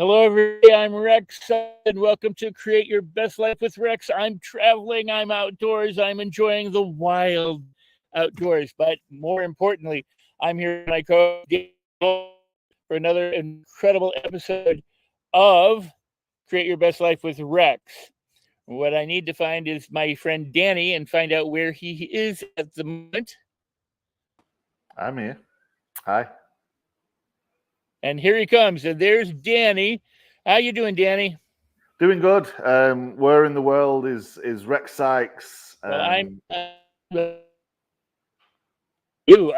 Hello, everybody. I'm Rex, and welcome to Create Your Best Life with Rex. I'm traveling, I'm outdoors, I'm enjoying the wild outdoors. But more importantly, I'm here with my co for another incredible episode of Create Your Best Life with Rex. What I need to find is my friend Danny and find out where he is at the moment. I'm here. Hi. And here he comes. And there's Danny. How you doing, Danny? Doing good. Where in the world is Rex Sykes? Well,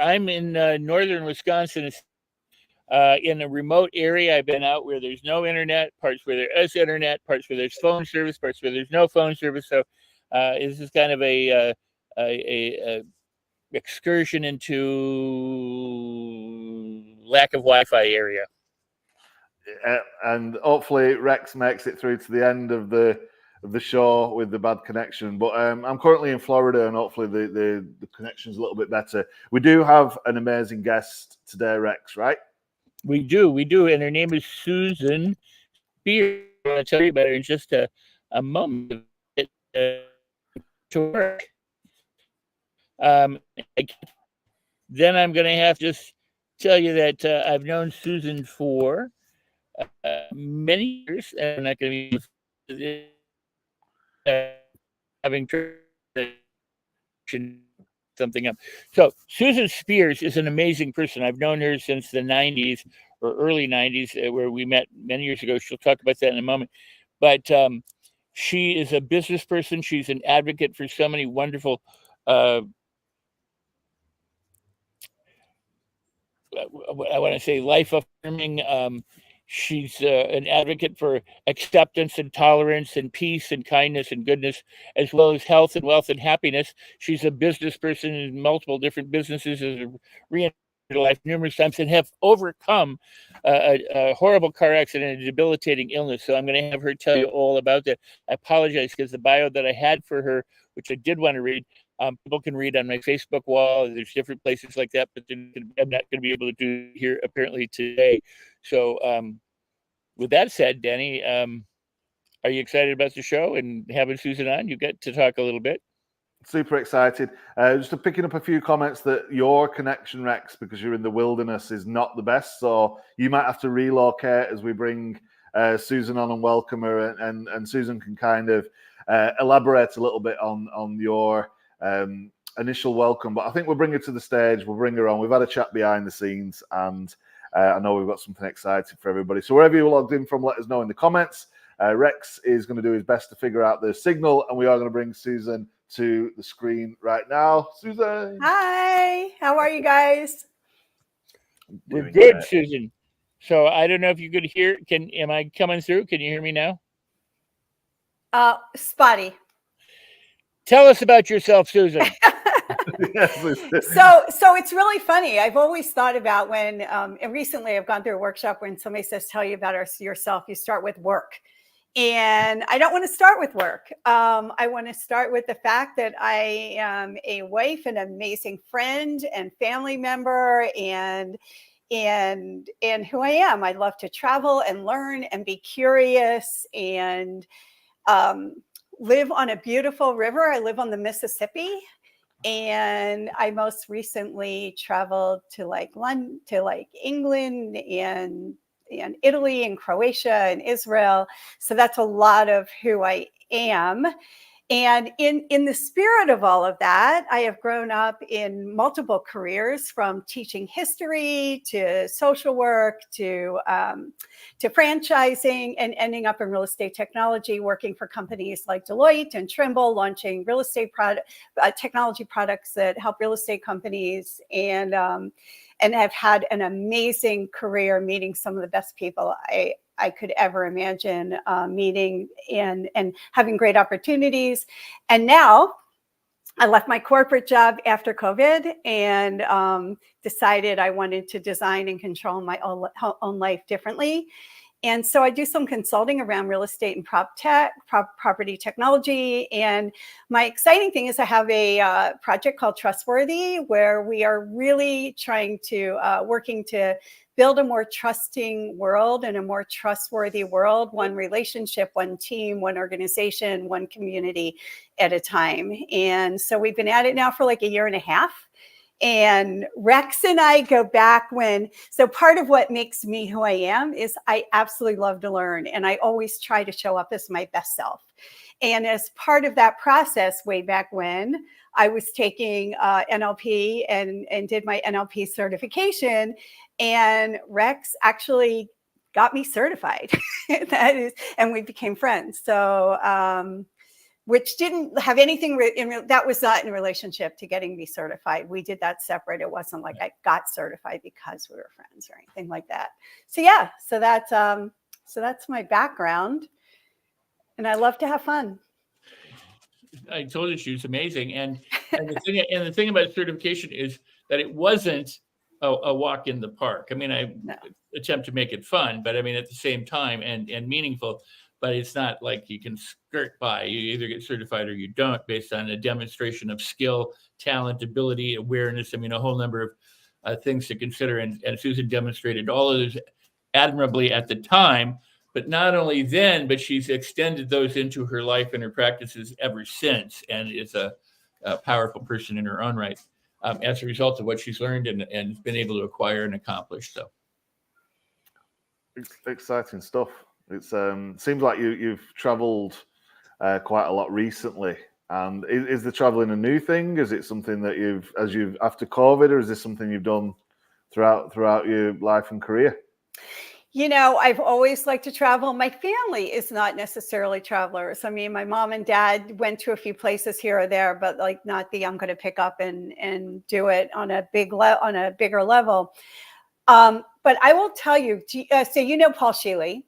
I'm in northern Wisconsin, in a remote area. I've been out where there's no internet, parts where there is internet, parts where there's phone service, parts where there's no phone service. So this is kind of a excursion into lack of Wi-Fi area. And hopefully Rex makes it through to the end of the show with the bad connection. But I'm currently in Florida, and hopefully the connection's a little bit better. We do have an amazing guest today, Rex, right? We do, and her name is Susan Spiers. I want to tell you about her in just a moment. To work. Then I'm going to have to just tell you that I've known Susan for many years, and I'm not going to be having something up. So Susan Spiers is an amazing person. I've known her since the 90s or early 90s, where we met many years ago. She'll talk about that in a moment. But she is a business person. She's an advocate for so many wonderful I want to say life affirming. She's an advocate for acceptance and tolerance and peace and kindness and goodness, as well as health and wealth and happiness. She's a business person in multiple different businesses, has reinvented life numerous times, and have overcome a horrible car accident and a debilitating illness. So I'm going to have her tell you all about that. I apologize because the bio that I had for her, which I did want to read, people can read on my Facebook wall. There's different places like that, but I'm not going to be able to do here apparently today. So with that said, Danny, are you excited about the show and having Susan on? You get to talk a little bit. Super excited. Just picking up a few comments that your connection, Rex, because you're in the wilderness, is not the best. So you might have to relocate as we bring Susan on and welcome her. And Susan can kind of elaborate a little bit on your initial welcome. But I think we'll bring her to the stage. We'll bring her on. We've had a chat behind the scenes, and I know we've got something exciting for everybody. So wherever you're logged in from, let us know in the comments. Rex is going to do his best to figure out the signal, and we are going to bring Susan to the screen right now. Susan. Hi. How are you guys? We're good, Susan. So I don't know if you could hear. Am I coming through? Can you hear me now? Spotty. Tell us about yourself, Susan. So it's really funny. I've always thought about when, and recently I've gone through a workshop when somebody says, tell you about yourself, you start with work. And I don't want to start with work. I want to start with the fact that I am a wife, an amazing friend and family member, and who I am. I love to travel and learn and be curious and live on a beautiful river. I live on the Mississippi. And I most recently traveled to London, to England and Italy and Croatia and Israel. So that's a lot of who I am. And in the spirit of all of that, I have grown up in multiple careers, from teaching history to social work to franchising, and ending up in real estate technology, working for companies like Deloitte and Trimble, launching real estate technology products that help real estate companies, and have had an amazing career, meeting some of the best people I could ever imagine meeting, and having great opportunities. And now I left my corporate job after COVID and decided I wanted to design and control my own life differently. And so I do some consulting around real estate and property technology. And my exciting thing is I have a project called Trustworthy, where we are really trying to working to build a more trusting world and a more trustworthy world, one relationship, one team, one organization, one community at a time. And so we've been at it now for like a year and a half. And Rex and I go back so part of what makes me who I am is I absolutely love to learn. And I always try to show up as my best self. And as part of that process, way back when, I was taking NLP and did my NLP certification. And Rex actually got me certified. And we became friends. So, which didn't have anything, that was not in relationship to getting me certified. We did that separate. It wasn't like I got certified because we were friends or anything like that. So yeah, so that's my background, and I love to have fun. I told you she was amazing, and the thing about certification is that it wasn't a walk in the park. I mean, I attempt to make it fun, but I mean at the same time and meaningful. But it's not like you can skirt by. You either get certified or you don't, based on a demonstration of skill, talent, ability, awareness. I mean, a whole number of things to consider. And Susan demonstrated all of those admirably at the time. But not only then, but she's extended those into her life and her practices ever since, and is a powerful person in her own right as a result of what she's learned and been able to acquire and accomplish. So, exciting stuff. It seems like you've travelled quite a lot recently. And is the travelling a new thing? Is it something that you've after COVID, or is this something you've done throughout your life and career? You know, I've always liked to travel. My family is not necessarily travelers. I mean, my mom and dad went to a few places here or there, but like not I'm going to pick up and do it on a bigger level. But I will tell you, so you know Paul Sheely.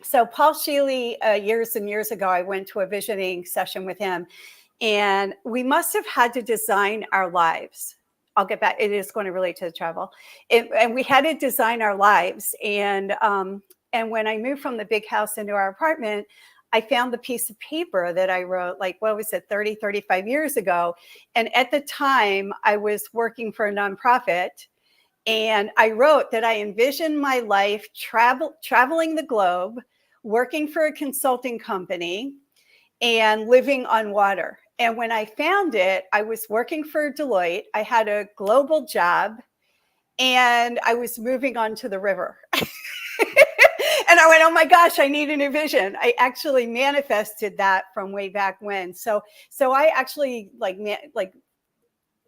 So Paul Sheely, years and years ago, I went to a visioning session with him, and we must have had to design our lives. I'll get back. It is going to relate to the travel. And we had to design our lives. And when I moved from the big house into our apartment, I found the piece of paper that I wrote, like, what was it, 35 years ago. And at the time, I was working for a nonprofit. And I wrote that I envisioned my life traveling the globe, working for a consulting company, and living on water. And when I found it, I was working for Deloitte. I had a global job, and I was moving onto the river. And I went, oh my gosh, I need a new vision. I actually manifested that from way back when. So I actually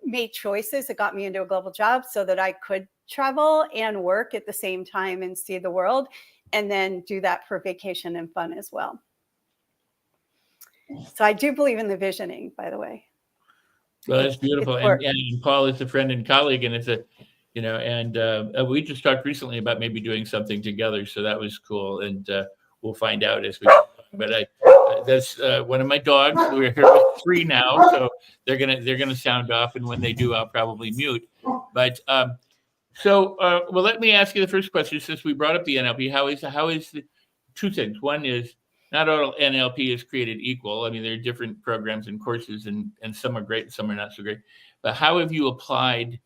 made choices that got me into a global job so that I could travel and work at the same time and see the world, and then do that for vacation and fun as well. So I do believe in the visioning, by the way. Well, that's beautiful. And Paul is a friend and colleague, and it's and we just talked recently about maybe doing something together. So that was cool. And we'll find out as we go. But that's one of my dogs. We're here with 3 now, so they're gonna sound off, and when they do, I'll probably mute. But well, let me ask you the first question. Since we brought up the NLP, how is the 2 things? One is, not all NLP is created equal. I mean, there are different programs and courses, and some are great and some are not so great. But how have you applied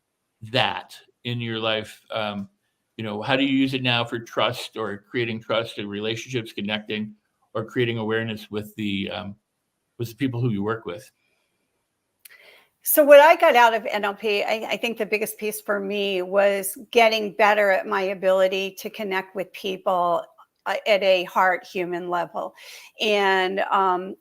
that in your life? How do you use it now for trust, or creating trust in relationships, connecting, or creating awareness with the people who you work with? So what I got out of NLP, I think the biggest piece for me was getting better at my ability to connect with people at a heart human level. And I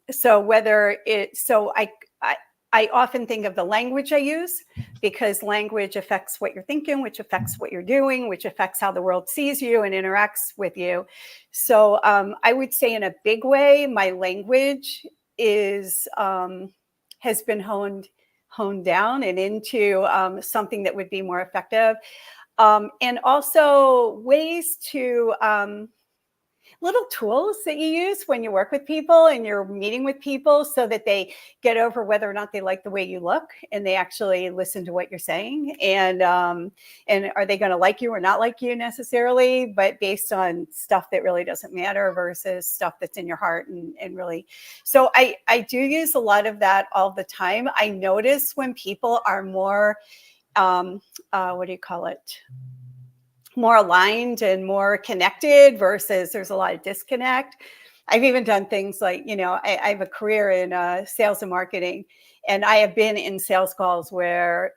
often think of the language I use, because language affects what you're thinking, which affects what you're doing, which affects how the world sees you and interacts with you. So I would say in a big way, my language has been honed down and into something that would be more effective. And also ways to, little tools that you use when you work with people and you're meeting with people, so that they get over whether or not they like the way you look, and they actually listen to what you're saying. And are they going to like you or not like you necessarily, but based on stuff that really doesn't matter versus stuff that's in your heart and really. So I do use a lot of that all the time. I notice when people are more, what do you call it? More aligned and more connected versus there's a lot of disconnect. I've even done things like, I have a career in sales and marketing, and I have been in sales calls where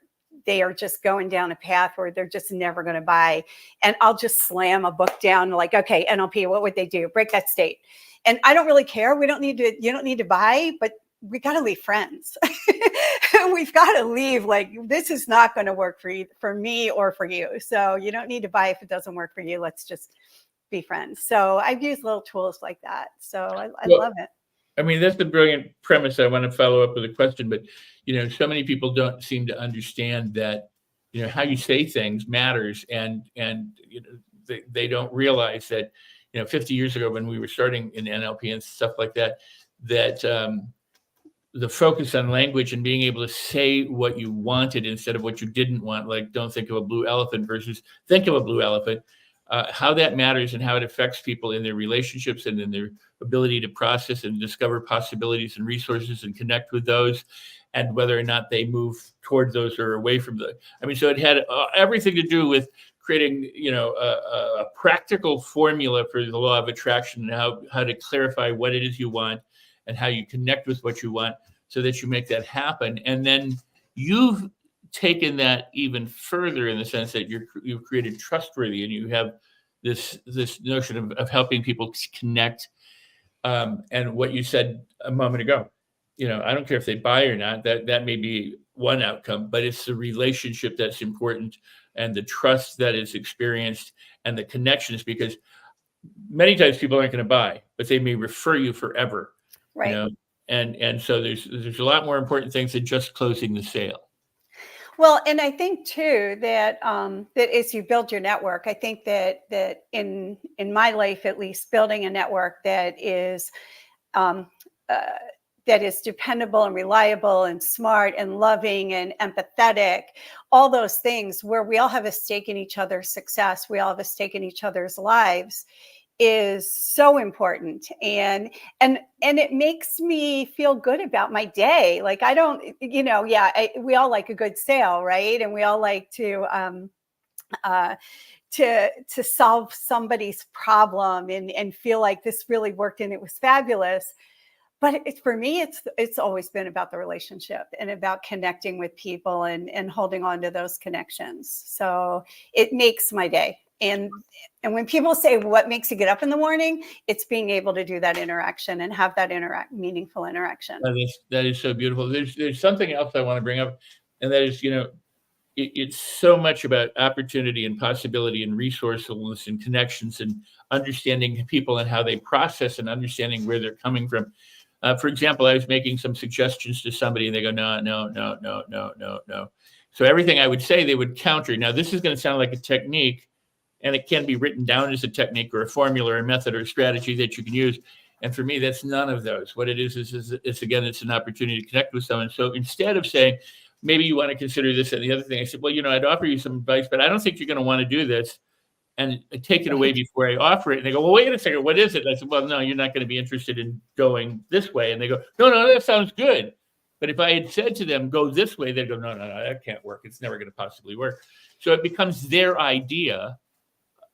they are just going down a path where they're just never going to buy. And I'll just slam a book down like, okay, NLP, what would they do? Break that state. And I don't really care. You don't need to buy, but we got to leave friends. We've got to leave, like, this is not going to work for me or for you. So you don't need to buy if it doesn't work for you. Let's just be friends. So I've used little tools like that. So I love it. I mean, that's a brilliant premise. I want to follow up with a question, but, so many people don't seem to understand that, how you say things matters. And they don't realize that, 50 years ago when we were starting in NLP and stuff like that, the focus on language and being able to say what you wanted instead of what you didn't want, like don't think of a blue elephant versus think of a blue elephant, how that matters and how it affects people in their relationships and in their ability to process and discover possibilities and resources and connect with those, and whether or not they move towards those or away from the. I mean, so it had everything to do with creating, a practical formula for the law of attraction and how to clarify what it is you want and how you connect with what you want so that you make that happen. And then you've taken that even further in the sense that you've created trustworthy, and you have this notion of helping people connect. And what you said a moment ago, I don't care if they buy or not, that may be one outcome, but it's the relationship that's important and the trust that is experienced and the connections, because many times people aren't going to buy, but they may refer you forever. Right. And so there's a lot more important things than just closing the sale. Well, and I think too that that as you build your network, I think that in my life, at least, building a network that is dependable and reliable and smart and loving and empathetic, all those things where we all have a stake in each other's success, we all have a stake in each other's lives, is so important. And it makes me feel good about my day. Like, I don't, we all like a good sale, right? And we all like to solve somebody's problem and feel like this really worked and it was fabulous. But for me, it's always been about the relationship and about connecting with people and holding on to those connections. So it makes my day. And when people say, what makes you get up in the morning, it's being able to do that interaction and have that meaningful interaction. That is so beautiful. There's something else I want to bring up, and that is, it's so much about opportunity and possibility and resourcefulness and connections and understanding people and how they process and understanding where they're coming from. For example, I was making some suggestions to somebody and they go, no. So everything I would say, they would counter. Now, this is going to sound like a technique, and it can be written down as a technique or a formula or a method or a strategy that you can use. And for me, that's none of those. What it is again, it's an opportunity to connect with someone. So instead of saying, maybe you want to consider this and the other thing, I said, well, I'd offer you some advice, but I don't think you're going to want to do this, and take it away before I offer it. And they go, well, wait a second, what is it? And I said, well, no, you're not going to be interested in going this way. And they go, no, that sounds good. But if I had said to them, go this way, they'd go, no, that can't work. It's never going to possibly work. So it becomes their idea.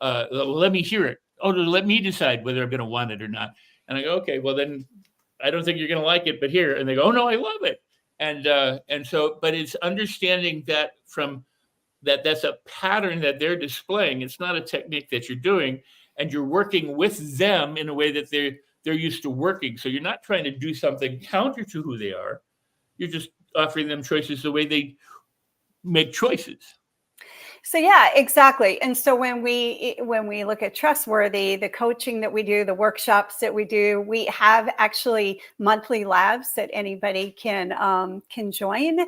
Let me hear it. Oh, let me decide whether I'm going to want it or not. And I go, okay, well, then I don't think you're going to like it, but here. And they go, oh, no, I love it. And so, but it's understanding that that's a pattern that they're displaying. It's not a technique that you're doing, and you're working with them in a way that they're used to working. So you're not trying to do something counter to who they are. You're just offering them choices the way they make choices. So yeah, exactly. And so when we look at trustworthy, the coaching that we do, the workshops that we do, we have actually monthly labs that anybody can join,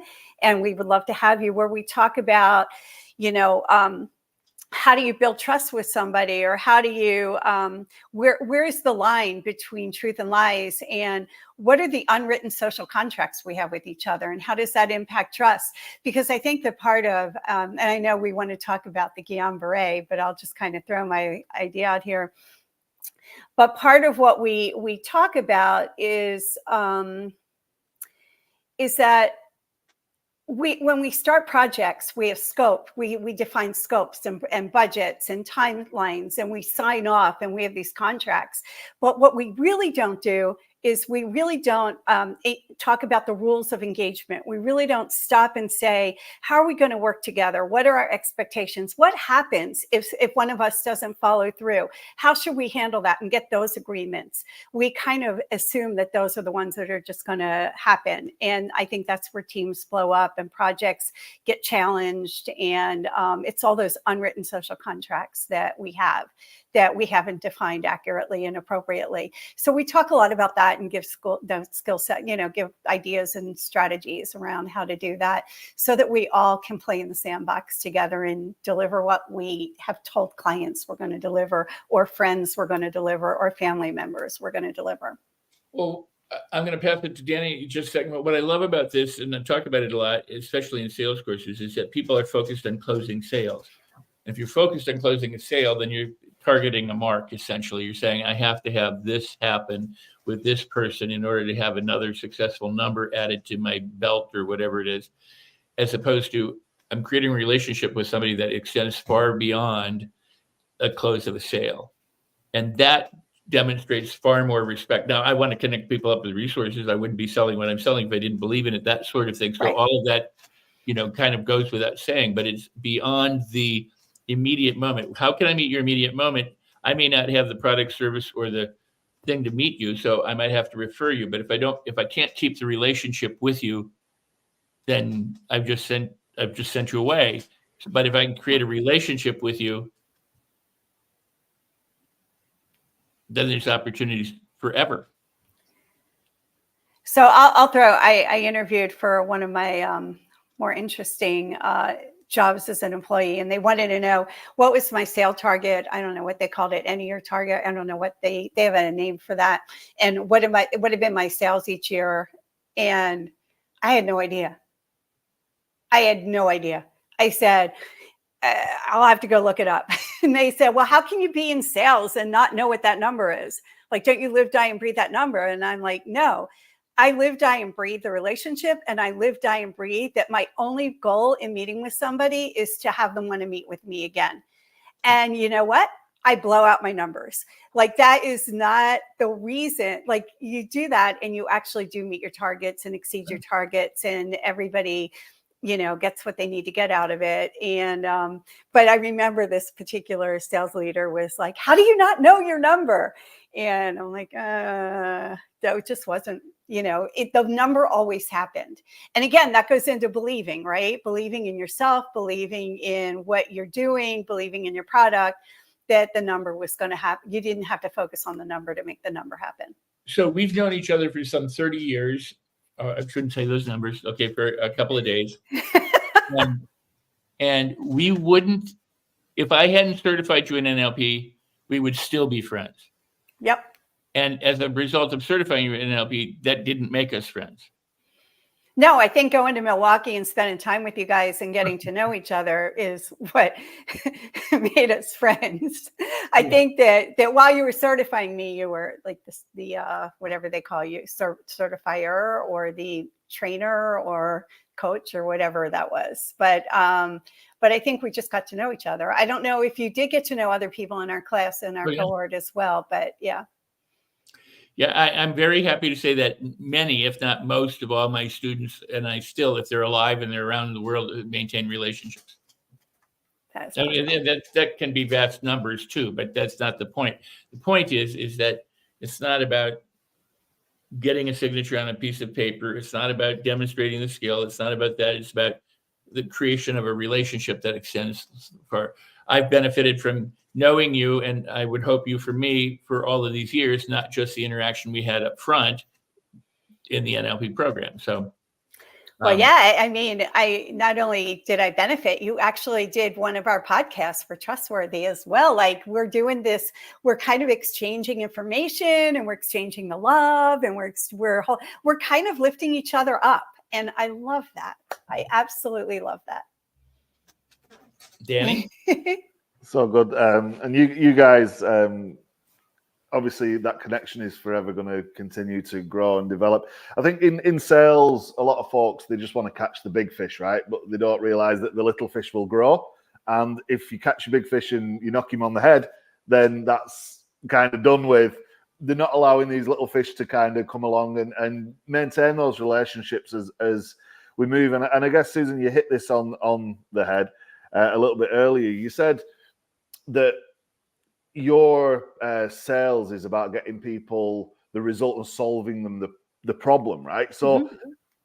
and we would love to have you, where we talk about, how do you build trust with somebody, or how do you where is the line between truth and lies, and what are the unwritten social contracts we have with each other, and how does that impact trust? Because I think that part of and I know we want to talk about the Guillain-Barré, but I'll just kind of throw my idea out here. But part of what we talk about is that when we start projects, we have scope. We define scopes and budgets and timelines, and we sign off, and we have these contracts. But what we really don't do is we really don't talk about the rules of engagement. We really don't stop and say, how are we going to work together? What are our expectations? What happens if one of us doesn't follow through? How should we handle that and get those agreements? We kind of assume that those are the ones that are just going to happen. And I think that's where teams blow up and projects get challenged. And it's all those unwritten social contracts that we haven't defined accurately and appropriately. So we talk a lot about that and give the skill set, give ideas and strategies around how to do that, so that we all can play in the sandbox together and deliver what we have told clients we're going to deliver, or friends we're going to deliver, or family members we're going to deliver. Well, I'm going to pass it to Danny just a second. What I love about this, and I've talked about it a lot, especially in sales courses, is that people are focused on closing sales. If you're focused on closing a sale, then you're targeting a mark, essentially. You're saying, I have to have this happen with this person in order to have another successful number added to my belt or whatever it is, as opposed to I'm creating a relationship with somebody that extends far beyond a close of a sale. And that demonstrates far more respect. Now, I want to connect people up with resources. I wouldn't be selling what I'm selling if I didn't believe in it, that sort of thing. So Right. all of that, kind of goes without saying, but it's beyond the immediate moment. How can I meet your immediate moment? I may not have the product, service, or the thing to meet you, so I might have to refer you. But if I can't keep the relationship with you, then I've just sent you away. But if I can create a relationship with you, then there's opportunities forever. So I'll throw, I interviewed for one of my more interesting jobs as an employee, and they wanted to know what was my sale target. I don't know what they called it, end of year target. I don't know what they have a name for that. And what have been my sales each year. And I had no idea. I said, I'll have to go look it up. And they said, well, how can you be in sales and not know what that number is? Like, don't you live, die, and breathe that number? And I'm like, no, I live, die, and breathe the relationship. And I live, die, and breathe that my only goal in meeting with somebody is to have them want to meet with me again. And you know what? I blow out my numbers. Like, that is not the reason. Like, you do that and you actually do meet your targets and exceed your targets, and everybody gets what they need to get out of it. And, but I remember this particular sales leader was like, how do you not know your number? And I'm like, that just wasn't, the number always happened. And again, that goes into believing, right? Believing in yourself, believing in what you're doing, believing in your product, that the number was going to happen. You didn't have to focus on the number to make the number happen. So we've known each other for some 30 years. I shouldn't say those numbers. Okay, for a couple of days. And we wouldn't, if I hadn't certified you in NLP, we would still be friends. Yep. And as a result of certifying you in NLP, that didn't make us friends. No, I think going to Milwaukee and spending time with you guys and getting to know each other is what made us friends. I think that while you were certifying me, you were like the whatever they call you, certifier, or the trainer or coach or whatever that was. But I think we just got to know each other. I don't know if you did get to know other people in our class and our cohort as well, but yeah. Yeah, I'm very happy to say that many, if not most, of all my students, and I still, if they're alive and they're around the world, maintain relationships. That's I mean, that can be vast numbers too, but that's not the point. The point is that it's not about getting a signature on a piece of paper. It's not about demonstrating the skill. It's not about that. It's about the creation of a relationship that extends far. I've benefited from knowing you, and I would hope you for me for all of these years, not just the interaction we had up front in the NLP program. So, Well, yeah, I mean, I not only did I benefit, you actually did one of our podcasts for Trustworthy as well. Like we're doing this, we're kind of exchanging information and we're exchanging the love and we're kind of lifting each other up. And I love that. I absolutely love that. Danny? So good. And you guys, obviously that connection is forever going to continue to grow and develop. I think in sales, a lot of folks, they just want to catch the big fish, right? But they don't realize that the little fish will grow. And if you catch a big fish and you knock him on the head, then that's kind of done with. They're not allowing these little fish to kind of come along and maintain those relationships as we move. And I guess, Susan, you hit this on the head a little bit earlier. You said that your sales is about getting people the result and solving them the problem, right? So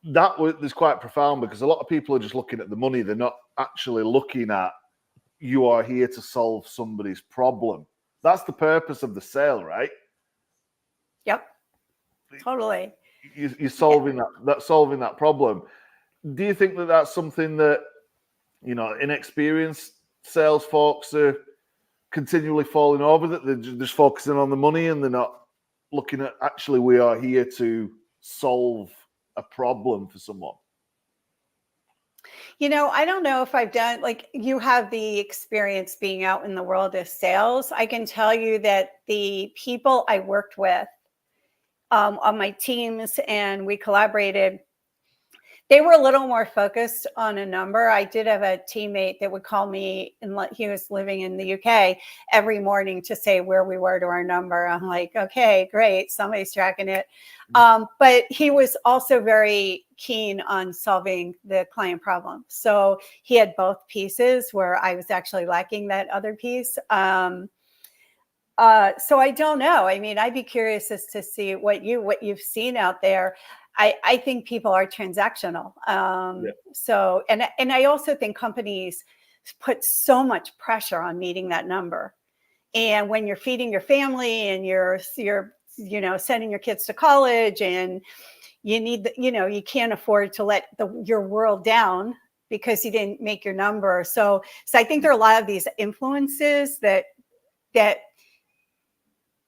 that was quite profound, because a lot of people are just looking at the money. They're not actually looking at, you are here to solve somebody's problem. That's the purpose of the sale, right? Yep, totally. You're solving solving that problem. Do you think that that's something that, inexperienced sales folks are continually falling over, that they're just focusing on the money and they're not looking at, actually, we are here to solve a problem for someone? I don't know if I've done, like, you have the experience being out in the world of sales. I can tell you that the people I worked with on my teams and we collaborated, they were a little more focused on a number. I did have a teammate that would call me, and he was living in the UK, every morning to say where we were to our number. I'm like, okay, great, somebody's tracking it. But he was also very keen on solving the client problem. So he had both pieces where I was actually lacking that other piece. So I don't know. I mean, I'd be curious as to see what you've seen out there. I think people are transactional. So, and I also think companies put so much pressure on meeting that number. And when you're feeding your family and you're sending your kids to college, and you need, you can't afford to let your world down because you didn't make your number. So I think there are a lot of these influences that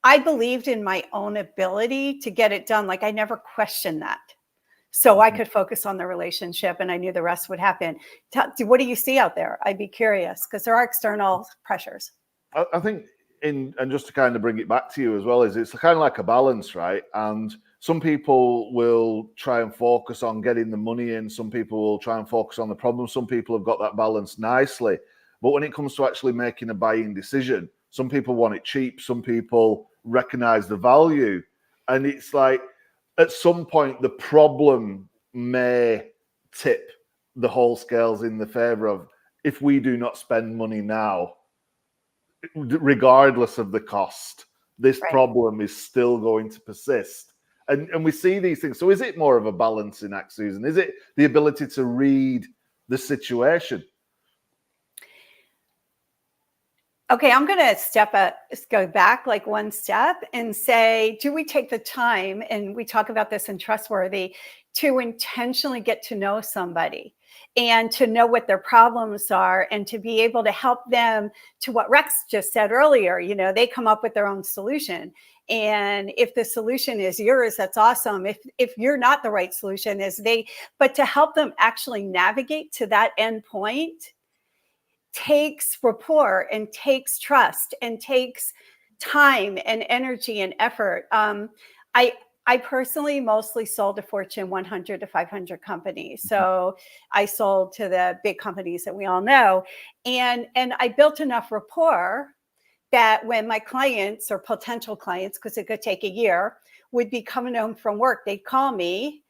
I believed in my own ability to get it done. Like I never questioned that. So I could focus on the relationship and I knew the rest would happen. What do you see out there? I'd be curious, because there are external pressures. I think and just to kind of bring it back to you as well, is it's kind of like a balance, right? And some people will try and focus on getting the money in. Some people will try and focus on the problem. Some people have got that balance nicely. But when it comes to actually making a buying decision, some people want it cheap. Some people recognize the value. And it's like, at some point, the problem may tip the whole scales in the favor of, if we do not spend money now, regardless of the cost, this problem is still going to persist. And we see these things. So is it more of a balancing act, Susan? Is it the ability to read the situation? Okay, I'm going to go back like one step and say, do we take the time, and we talk about this in Trustworthy, to intentionally get to know somebody and to know what their problems are and to be able to help them, to what Rex just said earlier, they come up with their own solution. And if the solution is yours, that's awesome. If you're not the right solution, but to help them actually navigate to that end point takes rapport and takes trust and takes time and energy and effort. I personally mostly sold to Fortune 100 to 500 companies. So I sold to the big companies that we all know. And I built enough rapport that when my clients or potential clients, because it could take a year, would be coming home from work, they'd call me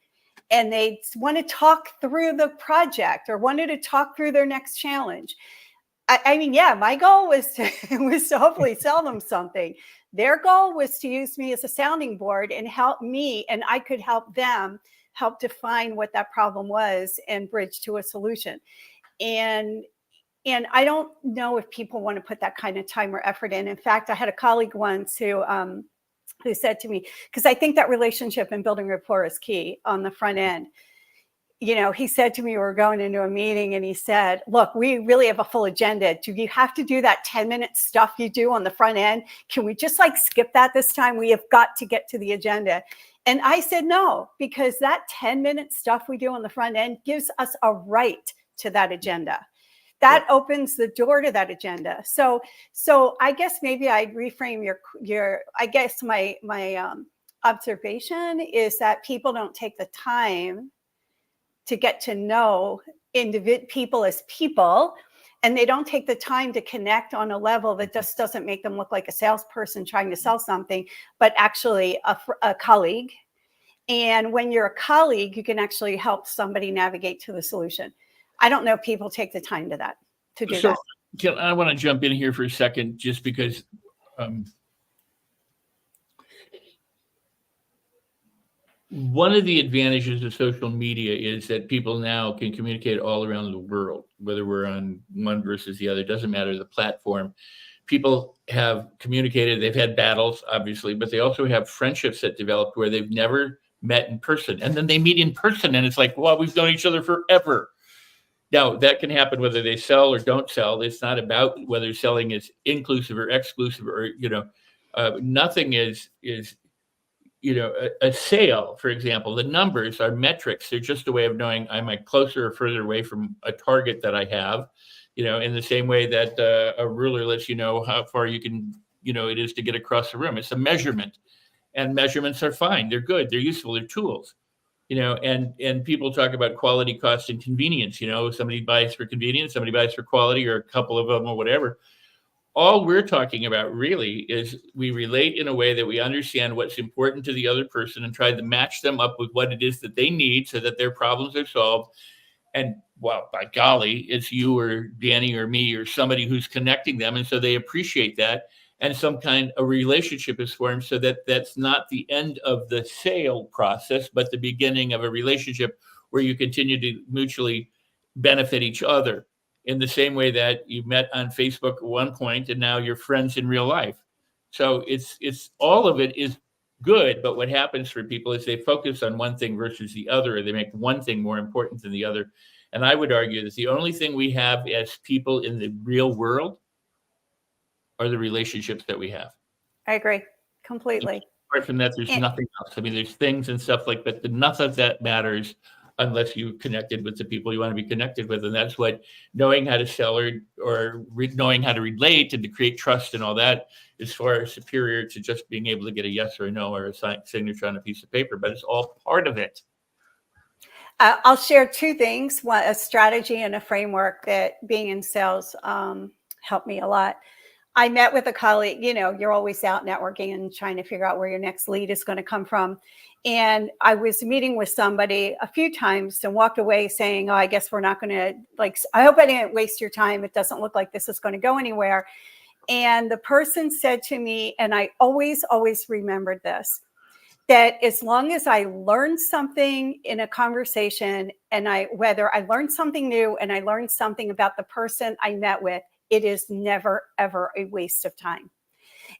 and they'd want to talk through the project or wanted to talk through their next challenge. I mean, yeah, my goal was to hopefully sell them something. Their goal was to use me as a sounding board and help me, and I could help them help define what that problem was and bridge to a solution. And I don't know if people want to put that kind of time or effort in. In fact, I had a colleague once who said to me, because I think that relationship and building rapport is key on the front end. he said to me, we were going into a meeting, and he said, look, we really have a full agenda. Do you have to do that 10-minute stuff you do on the front end? Can we just skip that this time? We have got to get to the agenda. And I said, no, because that 10-minute stuff we do on the front end gives us a right to that agenda. That opens the door to that agenda. So I guess maybe I'd reframe your I guess my observation is that people don't take the time to get to know people as people, and they don't take the time to connect on a level that just doesn't make them look like a salesperson trying to sell something, but actually a colleague. And when you're a colleague, you can actually help somebody navigate to the solution. I don't know if people take the time to do that. I want to jump in here for a second, just because one of the advantages of social media is that people now can communicate all around the world, whether we're on one versus the other. It doesn't matter the platform. People have communicated, they've had battles, obviously, but they also have friendships that developed where they've never met in person. And then they meet in person, and it's like, wow, we've known each other forever. Now, that can happen whether they sell or don't sell. It's not about whether selling is inclusive or exclusive, or, nothing is a sale, for example. The numbers are metrics. They're just a way of knowing, am I closer or further away from a target that I have, in the same way that a ruler lets you know how far you can, it is to get across the room. It's a measurement, and measurements are fine. They're good. They're useful. They're tools. And people talk about quality, cost, and convenience. Somebody buys for convenience, somebody buys for quality, or a couple of them, or whatever. All we're talking about really is we relate in a way that we understand what's important to the other person and try to match them up with what it is that they need so that their problems are solved. And, well, by golly, it's you or Danny or me or somebody who's connecting them. And so they appreciate that. And some kind of relationship is formed, so that that's not the end of the sale process, but the beginning of a relationship where you continue to mutually benefit each other, in the same way that you met on Facebook at one point and now you're friends in real life. So it's all of it is good, but what happens for people is they focus on one thing versus the other, or they make one thing more important than the other. And I would argue that the only thing we have as people in the real world are the relationships that we have. I agree completely. Apart from that, there's nothing else. I mean, there's things and stuff like that, but nothing of that matters unless you connected with the people you want to be connected with. And that's what knowing how to sell or knowing how to relate and to create trust and all that is far superior to just being able to get a yes or a no or a signature on a piece of paper, but it's all part of it. I'll share two things, a strategy and a framework that being in sales helped me a lot. I met with a colleague, you're always out networking and trying to figure out where your next lead is going to come from. And I was meeting with somebody a few times and walked away saying, oh, I guess we're not going to, I hope I didn't waste your time. It doesn't look like this is going to go anywhere. And the person said to me, and I always remembered this, that as long as I learned something in a conversation, and whether I learned something new and I learned something about the person I met with, it is never, ever a waste of time.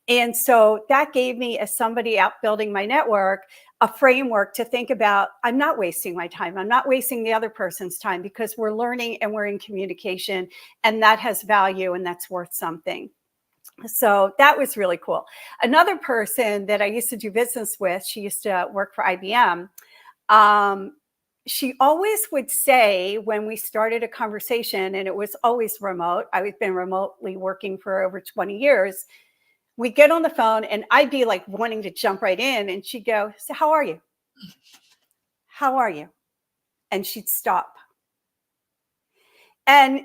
And so that gave me, as somebody out building my network, a framework to think about, I'm not wasting my time. I'm not wasting the other person's time, because we're learning and we're in communication, and that has value and that's worth something. So that was really cool. Another person that I used to do business with, she used to work for IBM. She always would say, when we started a conversation, and it was always remote, I've been remotely working for over 20 years, we get on the phone and I'd be wanting to jump right in, and she'd go, so how are you? How are you? And she'd stop. And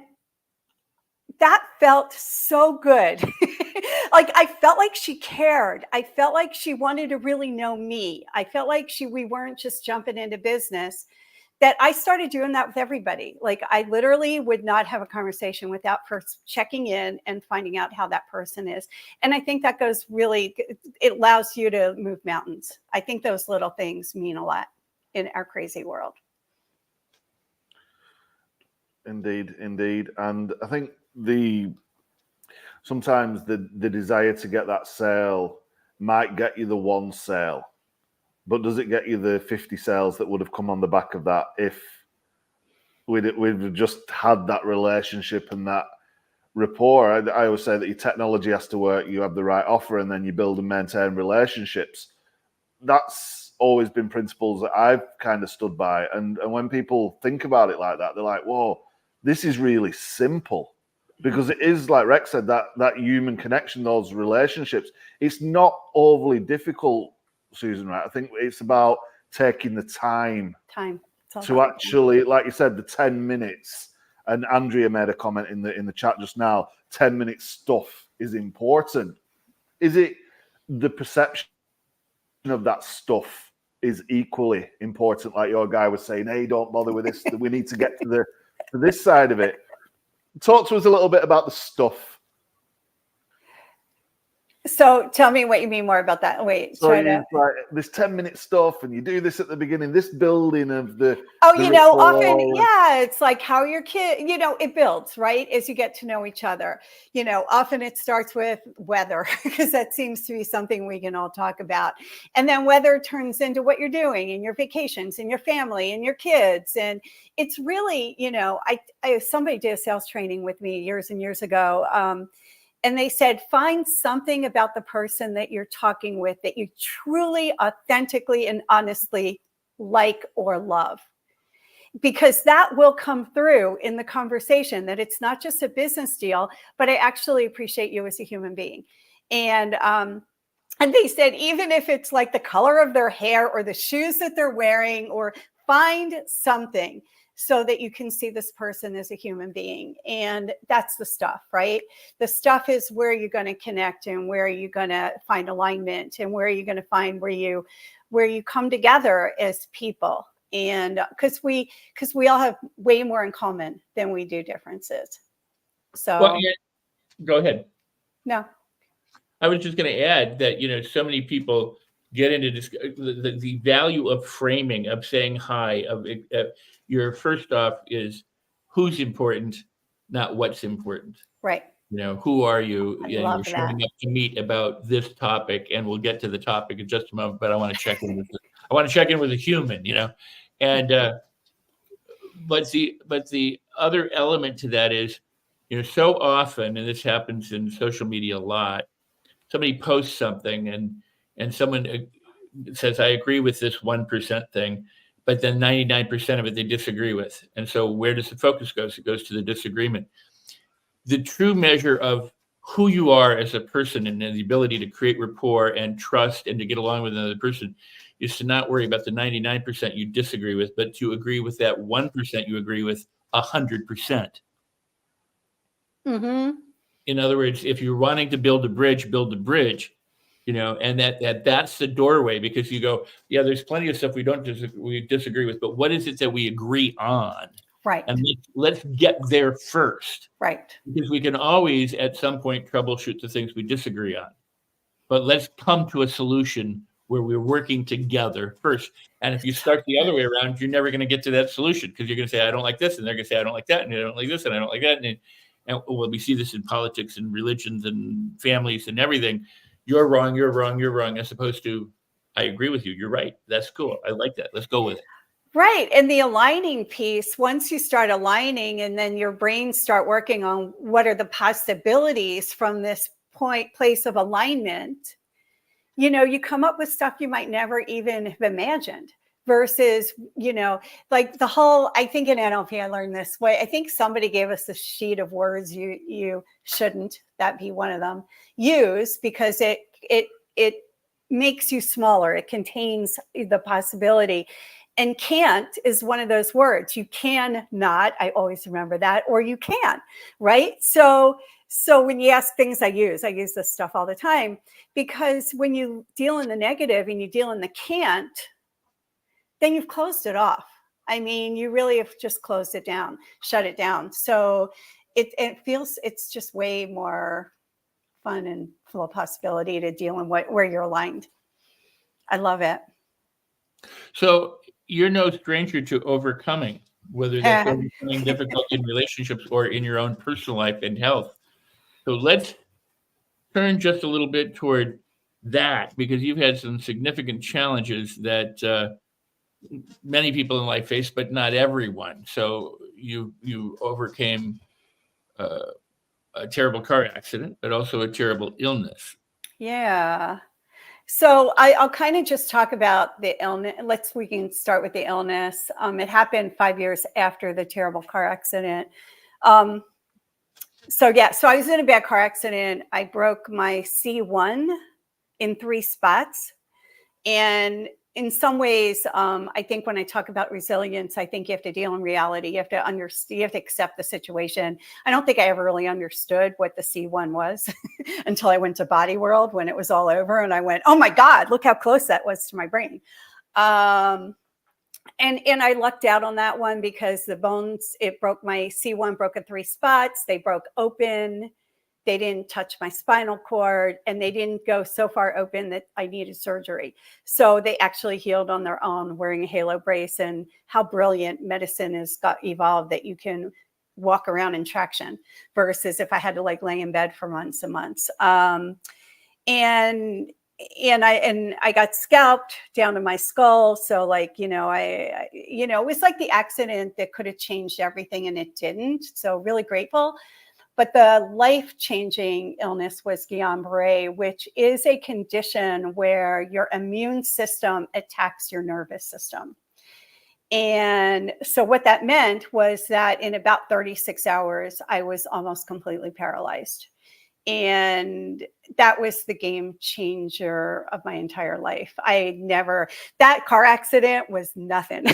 that felt so good. I felt like she cared. I felt like she wanted to really know me. I felt like we weren't just jumping into business. That I started doing that with everybody. I literally would not have a conversation without first checking in and finding out how that person is. And I think that goes it allows you to move mountains. I think those little things mean a lot in our crazy world. Indeed. And I think sometimes the desire to get that sale might get you the one sale, but does it get you the 50 sales that would have come on the back of that if we'd just had that relationship and that rapport. I always say that your technology has to work, you have the right offer, and then you build and maintain relationships. That's always been principles that I've kind of stood by. And when people think about it like that, they're like, whoa, this is really simple. Because it is, like Rex said, that human connection, those relationships, it's not overly difficult, Susan, right? I think it's about taking the time to actually, like you said, the 10 minutes. And Andrea made a comment in the chat just now, 10-minute stuff is important. Is it the perception of that stuff is equally important? Like your guy was saying, hey, don't bother with this. We need to get to this side of it. Talk to us a little bit about the stuff. So tell me what you mean more about that. Wait, so like this 10-minute stuff, and you do this at the beginning, this building of the often, it's like how your kid, it builds, right? As you get to know each other, often it starts with weather, because that seems to be something we can all talk about. And then weather turns into what you're doing and your vacations and your family and your kids. And it's really, somebody did a sales training with me years and years ago. And they said, find something about the person that you're talking with that you truly, authentically, and honestly like or love. Because that will come through in the conversation, that it's not just a business deal, but I actually appreciate you as a human being. And they said, even if it's like the color of their hair or the shoes that they're wearing, or find something so that you can see this person as a human being. And that's the stuff, right? The stuff is where you're going to connect, and where you're going to find alignment, and where you're going to find where you come together as people. And because we all have way more in common than we do differences. So go ahead. No. I was just going to add that, so many people get into the value of framing, of saying hi, your first off is who's important, not what's important. Right. Who are you? You're showing up to meet about this topic, and we'll get to the topic in just a moment, but I want to check in with a human, and but the other element to that is, so often, and this happens in social media a lot, somebody posts something and someone says, I agree with this 1% thing, but then 99% of it they disagree with. And so where does the focus go? It goes to the disagreement. The true measure of who you are as a person, and the ability to create rapport and trust and to get along with another person, is to not worry about the 99% you disagree with, but to agree with that 1% you agree with 100%. Mm-hmm. In other words, if you're wanting to build a bridge, and that's the doorway, because you go, yeah, there's plenty of stuff we disagree with, but what is it that we agree on? Right. And let's get there first. Right. Because we can always, at some point, troubleshoot the things we disagree on. But let's come to a solution where we're working together first. And if you start the other way around, you're never going to get to that solution, because you're going to say, I don't like this, and they're going to say, I don't like that, and I don't like this, and I don't like that. And we see this in politics and religions and families and everything. You're wrong, you're wrong, you're wrong, as opposed to, I agree with you, you're right. That's cool. I like that. Let's go with it. Right. And the aligning piece, once you start aligning, and then your brain start working on what are the possibilities from this place of alignment, you come up with stuff you might never even have imagined. Versus, like the whole, I think in NLP, I learned this way. I think somebody gave us a sheet of words you shouldn't, that be one of them, use, because it makes you smaller. It contains the possibility. And can't is one of those words. You can not, I always remember that, or you can, right? So when you ask things I use this stuff all the time, because when you deal in the negative and you deal in the can't, then you've closed it off. I mean, you really have just closed it down, shut it down. So it feels, it's just way more fun and full of possibility to deal in where you're aligned. I love it. So you're no stranger to overcoming, whether that's overcoming difficulty in relationships or in your own personal life and health. So let's turn just a little bit toward that, because you've had some significant challenges that many people in life face, but not everyone. So you overcame a terrible car accident, but also a terrible illness. Yeah. So I'll kind of just talk about the illness. We can start with the illness. It happened 5 years after the terrible car accident. So I was in a bad car accident. I broke my C1 in 3 spots. And in some ways, I think when I talk about resilience, I think you have to deal in reality. You have to understand, you have to accept the situation. I don't think I ever really understood what the C1 was until I went to Body World when it was all over. And I went, oh my God, look how close that was to my brain. And I lucked out on that one because the bones, it broke my C1 broke in 3 spots. They broke open. They didn't touch my spinal cord, and they didn't go so far open that I needed surgery. So they actually healed on their own wearing a halo brace. And how brilliant medicine has got evolved that you can walk around in traction versus if I had to like lay in bed for months and months. And I got scalped down to my skull. So like, it was like the accident that could have changed everything and it didn't. So really grateful. But the life-changing illness was Guillain-Barré, which is a condition where your immune system attacks your nervous system. And so what that meant was that in about 36 hours, I was almost completely paralyzed. And that was the game changer of my entire life. That car accident was nothing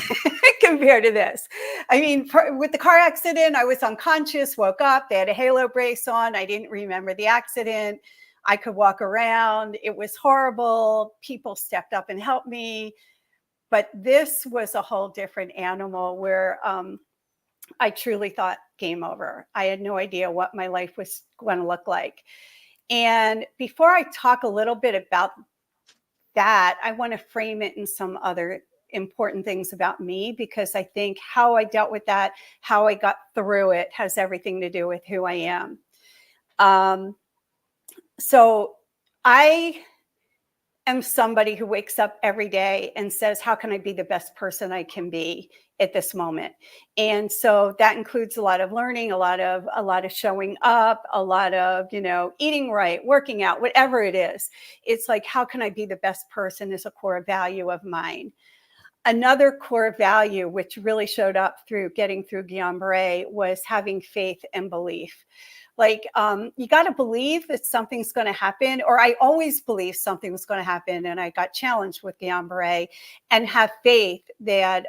compared to this. I mean, with the car accident, I was unconscious, woke up, they had a halo brace on. I didn't remember the accident. I could walk around. It was horrible. People stepped up and helped me. But this was a whole different animal where I truly thought game over. I had no idea what my life was going to look like. And before I talk a little bit about that, I want to frame it in some other important things about me, because I think how I dealt with that, how I got through it has everything to do with who I am. So I am somebody who wakes up every day and says, how can I be the best person I can be at this moment? And so that includes a lot of learning, a lot of showing up, a lot of, eating right, working out, whatever it is. It's like, how can I be the best person is a core value of mine. Another core value, which really showed up through getting through Guillain-Barré, was having faith and belief. Like, you got to believe that something's going to happen, or I always believed something was going to happen, and I got challenged with Guillain-Barré, and have faith that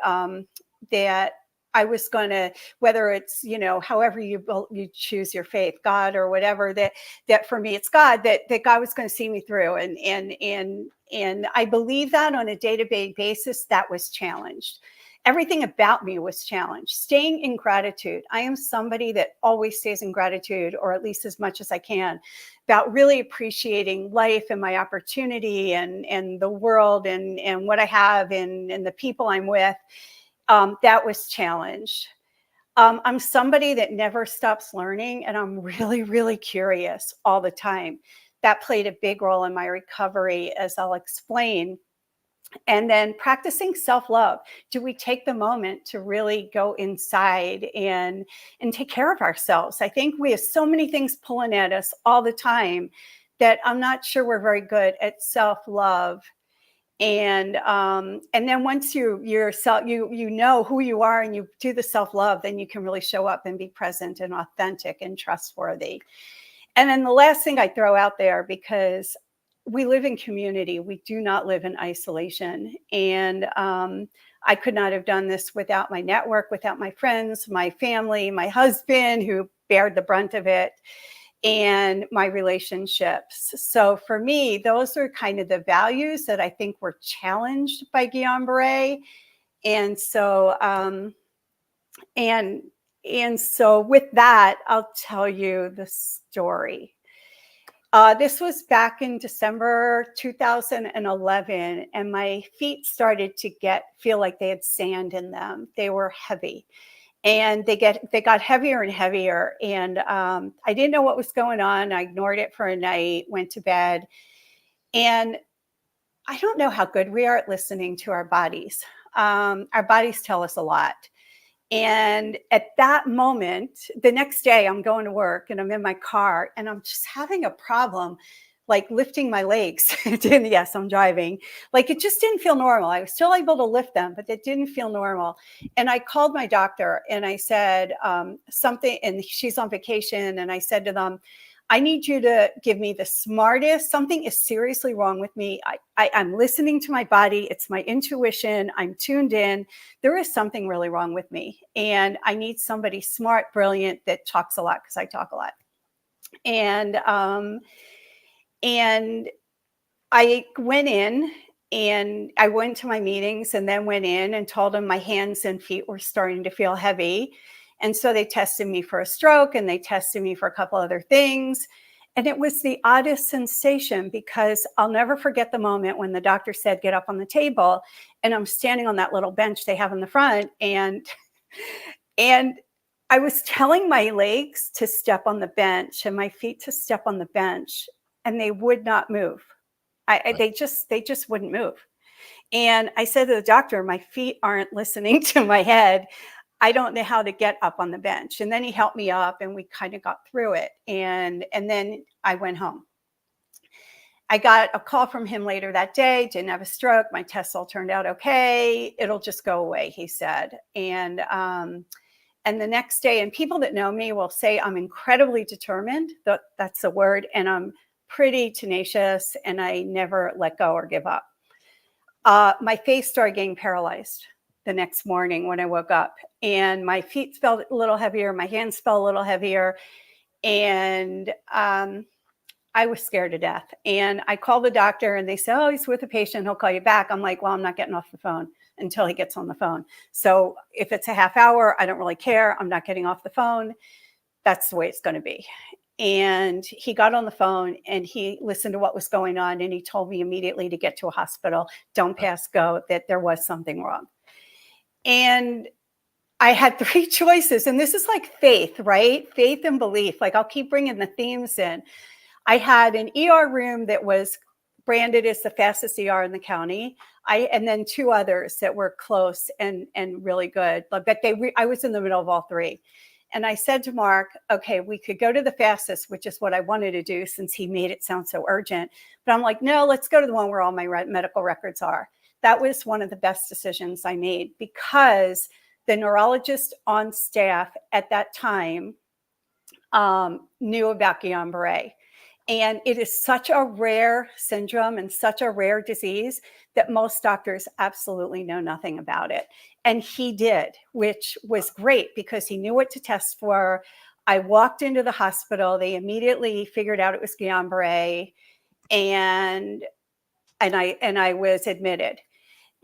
that I was going to, whether it's, however you choose your faith, God or whatever, that for me it's God, that God was going to see me through, and I believe that on a day-to-day basis. That was challenged. Everything about me was challenged. Staying in gratitude. I am somebody that always stays in gratitude, or at least as much as I can, about really appreciating life and my opportunity and the world and what I have and the people I'm with. That was challenged. I'm somebody that never stops learning, and I'm really, really curious all the time. That played a big role in my recovery, as I'll explain. And then practicing self-love. Do we take the moment to really go inside and take care of ourselves? I think we have so many things pulling at us all the time that I'm not sure we're very good at self-love. And then once you know who you are and you do the self-love, then you can really show up and be present and authentic and trustworthy. And then the last thing I throw out there, because we live in community, we do not live in isolation. And I could not have done this without my network, without my friends, my family, my husband, who bared the brunt of it, and my relationships. So for me, those are kind of the values that I think were challenged by Guillain-Barré. And so, and so with that, I'll tell you the story. This was back in December 2011, and my feet started to feel like they had sand in them. They were heavy, and they got heavier and heavier. And I didn't know what was going on. I ignored it for a night, went to bed. And I don't know how good we are at listening to our bodies. our bodies tell us a lot. And at that moment, the next day I'm going to work and I'm in my car and I'm just having a problem, like lifting my legs. Yes, I'm driving. Like it just didn't feel normal. I was still able to lift them, but it didn't feel normal. And I called my doctor and I said something, and she's on vacation. And I said to them, I need you to give me the smartest, something is seriously wrong with me. I'm listening to my body. It's my intuition. I'm tuned in. There is something really wrong with me. And I need somebody smart, brilliant, that talks a lot, because I talk a lot. And I went in and I went to my meetings and then went in and told them my hands and feet were starting to feel heavy. And so they tested me for a stroke and they tested me for a couple other things. And it was the oddest sensation, because I'll never forget the moment when the doctor said, get up on the table. And I'm standing on that little bench they have in the front. And I was telling my legs to step on the bench and my feet to step on the bench, and they would not move. They just wouldn't move. And I said to the doctor, my feet aren't listening to my head. I don't know how to get up on the bench. And then he helped me up and we kind of got through it. And then I went home. I got a call from him later that day, didn't have a stroke. My tests all turned out okay. It'll just go away, he said. And the next day, and people that know me will say I'm incredibly determined. That's the word. And I'm pretty tenacious and I never let go or give up. My face started getting paralyzed the next morning when I woke up, and my feet felt a little heavier. My hands felt a little heavier. And I was scared to death. And I called the doctor and they said, oh, he's with a patient. He'll call you back. I'm like, well, I'm not getting off the phone until he gets on the phone. So if it's a half hour, I don't really care. I'm not getting off the phone. That's the way it's going to be. And he got on the phone and he listened to what was going on. And he told me immediately to get to a hospital, don't pass go, that there was something wrong. And I had three choices. And this is like faith, right? Faith and belief. Like I'll keep bringing the themes in. I had an ER room that was branded as the fastest ER in the county. And then two others that were close and really good. But I was in the middle of all three. And I said to Mark, okay, we could go to the fastest, which is what I wanted to do since he made it sound so urgent. But I'm like, no, let's go to the one where all my medical records are. That was one of the best decisions I made, because the neurologist on staff at that time knew about Guillain-Barré. And it is such a rare syndrome and such a rare disease that most doctors absolutely know nothing about it. And he did, which was great because he knew what to test for. I walked into the hospital. They immediately figured out it was Guillain-Barré, and I was admitted.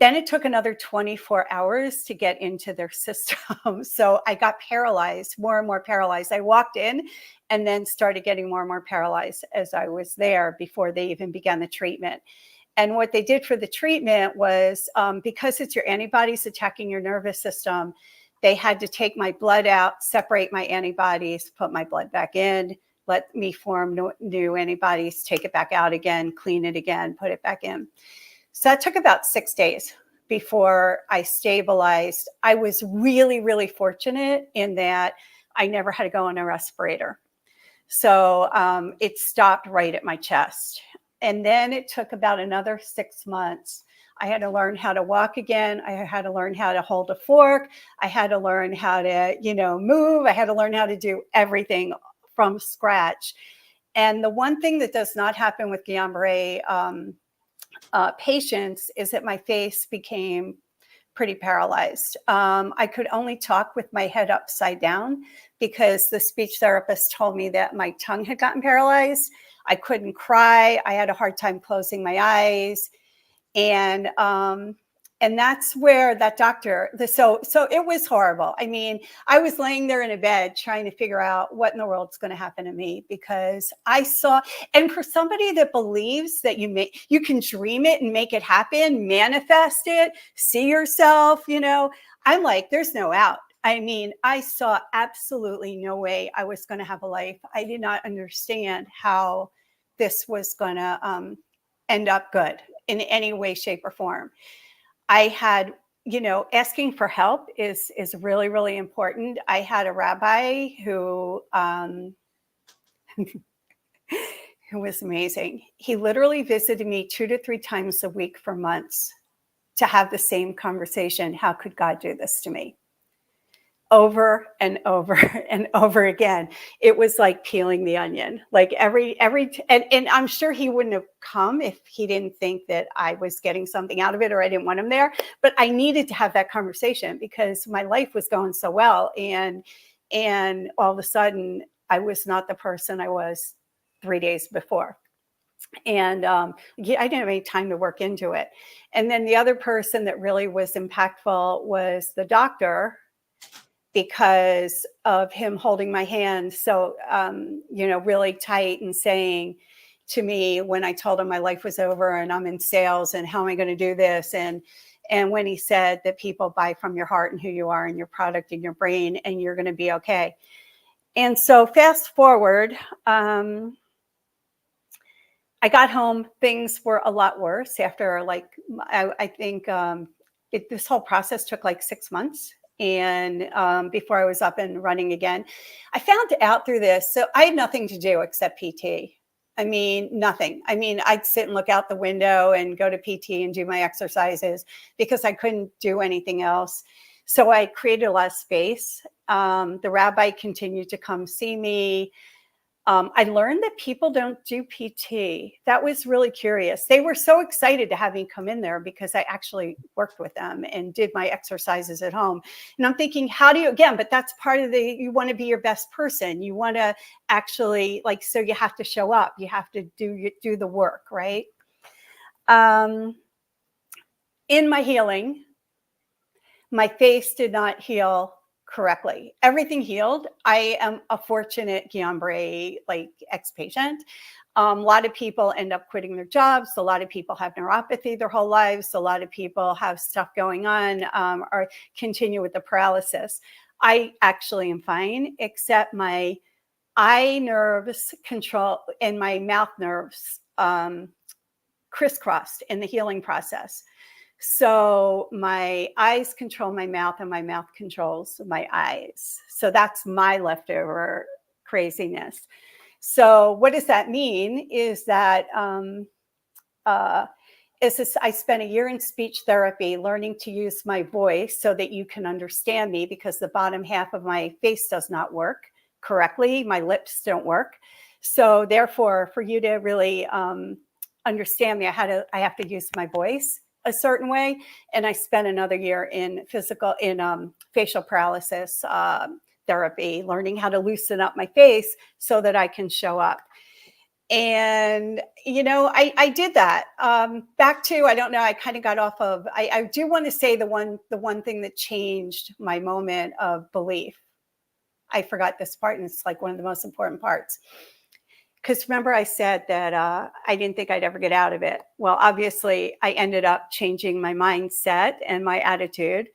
Then it took another 24 hours to get into their system. So I got paralyzed, more and more paralyzed. I walked in and then started getting more and more paralyzed as I was there before they even began the treatment. And what they did for the treatment was, because it's your antibodies attacking your nervous system, they had to take my blood out, separate my antibodies, put my blood back in, let me form new antibodies, take it back out again, clean it again, put it back in. So that took about 6 days before I stabilized. I was really, really fortunate in that I never had to go on a respirator. So it stopped right at my chest. And then it took about another 6 months. I had to learn how to walk again. I had to learn how to hold a fork. I had to learn how to, move. I had to learn how to do everything from scratch. And the one thing that does not happen with Guillain-Barré patients is that my face became pretty paralyzed. I could only talk with my head upside down because the speech therapist told me that my tongue had gotten paralyzed. I couldn't cry. I had a hard time closing my eyes. And that's where that doctor, so it was horrible. I mean, I was laying there in a bed trying to figure out what in the world's going to happen to me, because I saw, and for somebody that believes that you can dream it and make it happen, manifest it, see yourself, I'm like, there's no out. I mean, I saw absolutely no way I was going to have a life. I did not understand how this was going to end up good in any way, shape, or form. I had asking for help is really, really important. I had a rabbi who who was amazing. He literally visited me 2 to 3 times a week for months to have the same conversation. How could God do this to me? Over and over and over again. It was like peeling the onion. Like and I'm sure he wouldn't have come if he didn't think that I was getting something out of it, or I didn't want him there. But I needed to have that conversation because my life was going so well. And all of a sudden I was not the person I was 3 days before. And I didn't have any time to work into it. And then the other person that really was impactful was the doctor, because of him holding my hand so, really tight and saying to me when I told him my life was over and I'm in sales and how am I going to do this? And when he said that people buy from your heart and who you are and your product and your brain, and you're going to be okay. And so fast forward, I got home. Things were a lot worse after, I think this whole process took like 6 months. And before I was up and running again, I found out through this. So I had nothing to do except PT. I mean, nothing. I mean, I'd sit and look out the window and go to PT and do my exercises because I couldn't do anything else. So I created a lot of space. The rabbi continued to come see me. I learned that people don't do PT. That was really curious. They were so excited to have me come in there because I actually worked with them and did my exercises at home. And I'm thinking, how do you, again, but that's part of you want to be your best person. You want to actually so you have to show up. You have to do the work, right? In my healing, my face did not heal correctly. Everything healed. I am a fortunate Guillain-Barré ex-patient. A lot of people end up quitting their jobs. A lot of people have neuropathy their whole lives. A lot of people have stuff going on or continue with the paralysis. I actually am fine, except my eye nerves control and my mouth nerves crisscrossed in the healing process. So my eyes control my mouth and my mouth controls my eyes. So that's my leftover craziness. So what does that mean is that I spent a year in speech therapy learning to use my voice so that you can understand me, because the bottom half of my face does not work correctly. My lips don't work. So therefore, for you to really understand me, I have to use my voice a certain way. And I spent another year in facial paralysis therapy, learning how to loosen up my face so that I can show up. And, I did that. Back to, I don't know, I kind of got off of, I do want to say the one thing that changed my moment of belief. I forgot this part, and it's one of the most important parts. Because remember I said that I didn't think I'd ever get out of it. Well, obviously, I ended up changing my mindset and my attitude.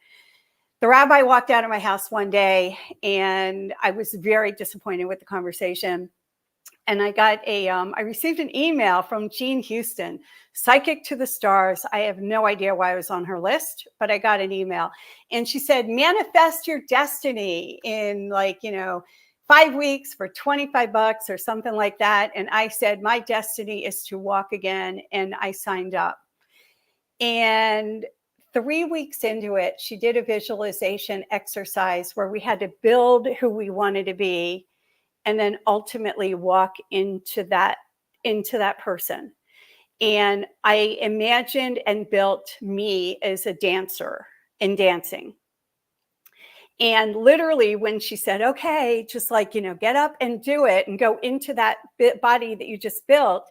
The rabbi walked out of my house one day, and I was very disappointed with the conversation. And I received an email from Jean Houston, psychic to the stars. I have no idea why I was on her list, but I got an email. And she said, manifest your destiny in 5 weeks for $25 or something like that. And I said, my destiny is to walk again. And I signed up. And 3 weeks into it, she did a visualization exercise where we had to build who we wanted to be and then ultimately walk into that person. And I imagined and built me as a dancer in dancing. And literally when she said, okay, just get up and do it and go into that body that you just built,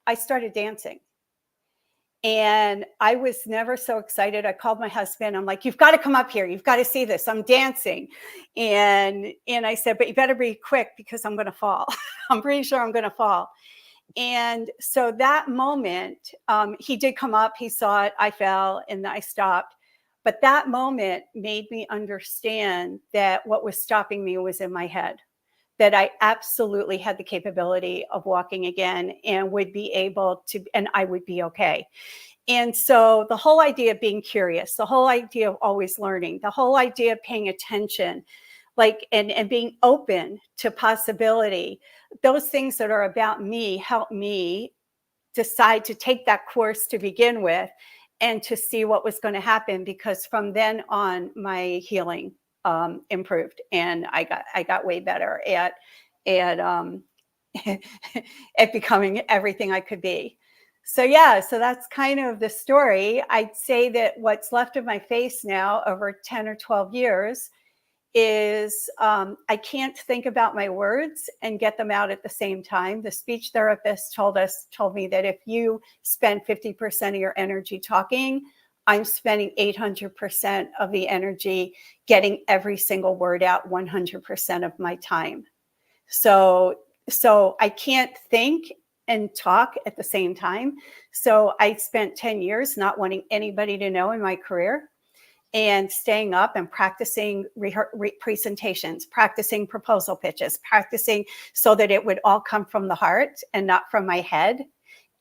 I started dancing. And I was never so excited. I called my husband. I'm like, you've got to come up here. You've got to see this. I'm dancing. And I said, but you better be quick because I'm going to fall. I'm pretty sure I'm going to fall. And so that moment, he did come up. He saw it. I fell and I stopped. But that moment made me understand that what was stopping me was in my head, that I absolutely had the capability of walking again and would be able to, and I would be okay. And so the whole idea of being curious, the whole idea of always learning, the whole idea of paying attention, like, and being open to possibility, those things that are about me help me decide to take that course to begin with and to see what was going to happen, because from then on my healing improved, and I got way better at at becoming everything I could be. So yeah, so that's kind of the story. I'd say that what's left of my face now over 10 or 12 years is I can't think about my words and get them out at the same time. The speech therapist told me that if you spend 50% of your energy talking, I'm spending 800% of the energy getting every single word out 100% of my time. So I can't think and talk at the same time. So I spent 10 years not wanting anybody to know in my career, and staying up and practicing presentations, practicing proposal pitches, practicing so that it would all come from the heart and not from my head,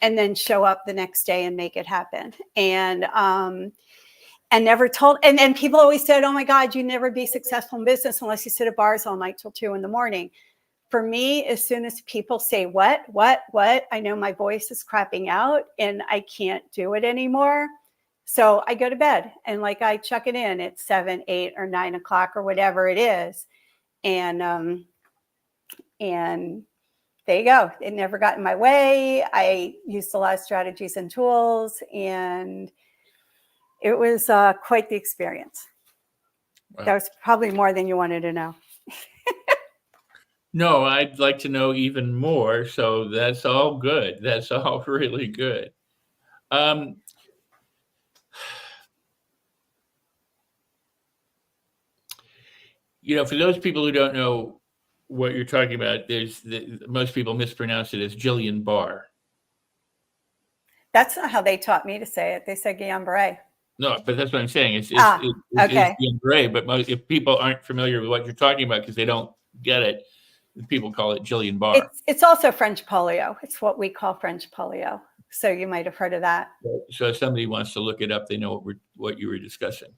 and then show up the next day and make it happen. And never told, and people always said, oh my God, you'd never be successful in business unless you sit at bars all night till 2 a.m. For me, as soon as people say what, I know my voice is crapping out and I can't do it anymore. So I go to bed, and like I chuck it in at 7, 8, or 9 o'clock or whatever it is. And there you go. It never got in my way. I used a lot of strategies and tools, and it was quite the experience. Wow. That was probably more than you wanted to know. No, I'd like to know even more. So that's all good. That's all really good. For those people who don't know what you're talking about, most people mispronounce it as Jillian Barr. That's not how they taught me to say it. They said Guillain-Barré. No, but that's what I'm saying. It's okay. Guillain-Barré, but if people aren't familiar with what you're talking about because they don't get it, people call it Jillian Barr. It's also French polio. It's what we call French polio. So you might have heard of that. So if somebody wants to look it up, they know what you were discussing.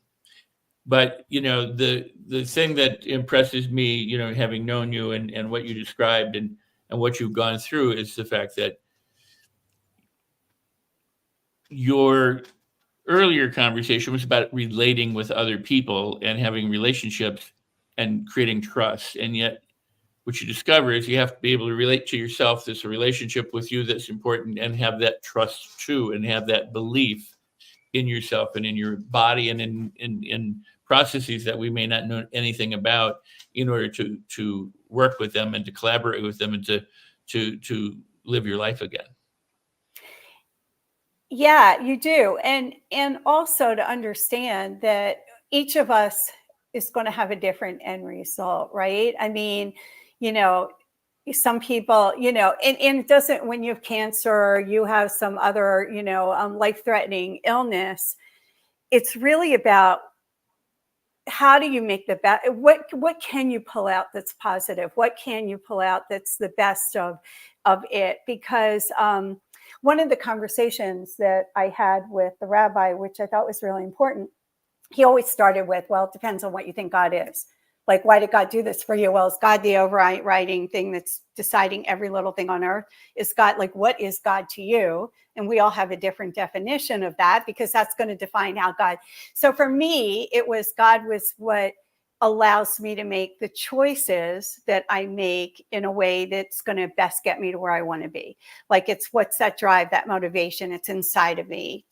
But, the thing that impresses me, having known you and what you described and what you've gone through is the fact that your earlier conversation was about relating with other people and having relationships and creating trust. And yet what you discover is you have to be able to relate to yourself. There's a relationship with you that's important, and have that trust too, and have that belief in yourself and in your body and in processes that we may not know anything about, in order to work with them and to collaborate with them and to live your life again. Yeah, you do. And also to understand that each of us is going to have a different end result, right? I mean, some people, and it doesn't, when you have cancer or you have some other, life-threatening illness, it's really about how do you make the best, what can you pull out that's positive? What can you pull out that's the best of it? Because one of the conversations that I had with the rabbi, which I thought was really important, he always started with, well, it depends on what you think God is. Like, why did God do this for you? Well, is God the overriding thing that's deciding every little thing on earth? Is God, like, what is God to you? And we all have a different definition of that, because that's going to define how God. So for me, it was God was what allows me to make the choices that I make in a way that's going to best get me to where I want to be. Like, it's what's that drive, that motivation, it's inside of me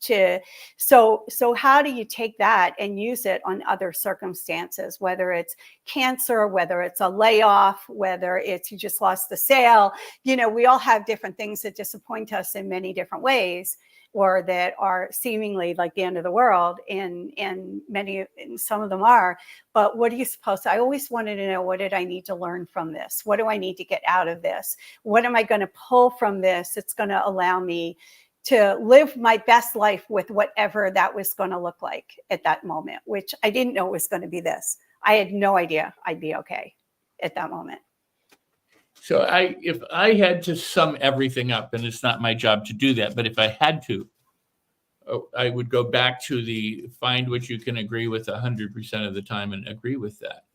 so how do you take that and use it on other circumstances, whether it's cancer, whether it's a layoff, whether it's you just lost the sale, we all have different things that disappoint us in many different ways, or that are seemingly like the end of the world, and some of them are. But what are you supposed to? I always wanted to know, what did I need to learn from this? What do I need to get out of this? What am I going to pull from this? It's going to allow me to live my best life with whatever that was going to look like at that moment, which I didn't know was going to be this. I had no idea I'd be okay at that moment. So if I had to sum everything up, and it's not my job to do that, but if I had to, I would go back to the find what you can agree with 100% of the time and agree with that.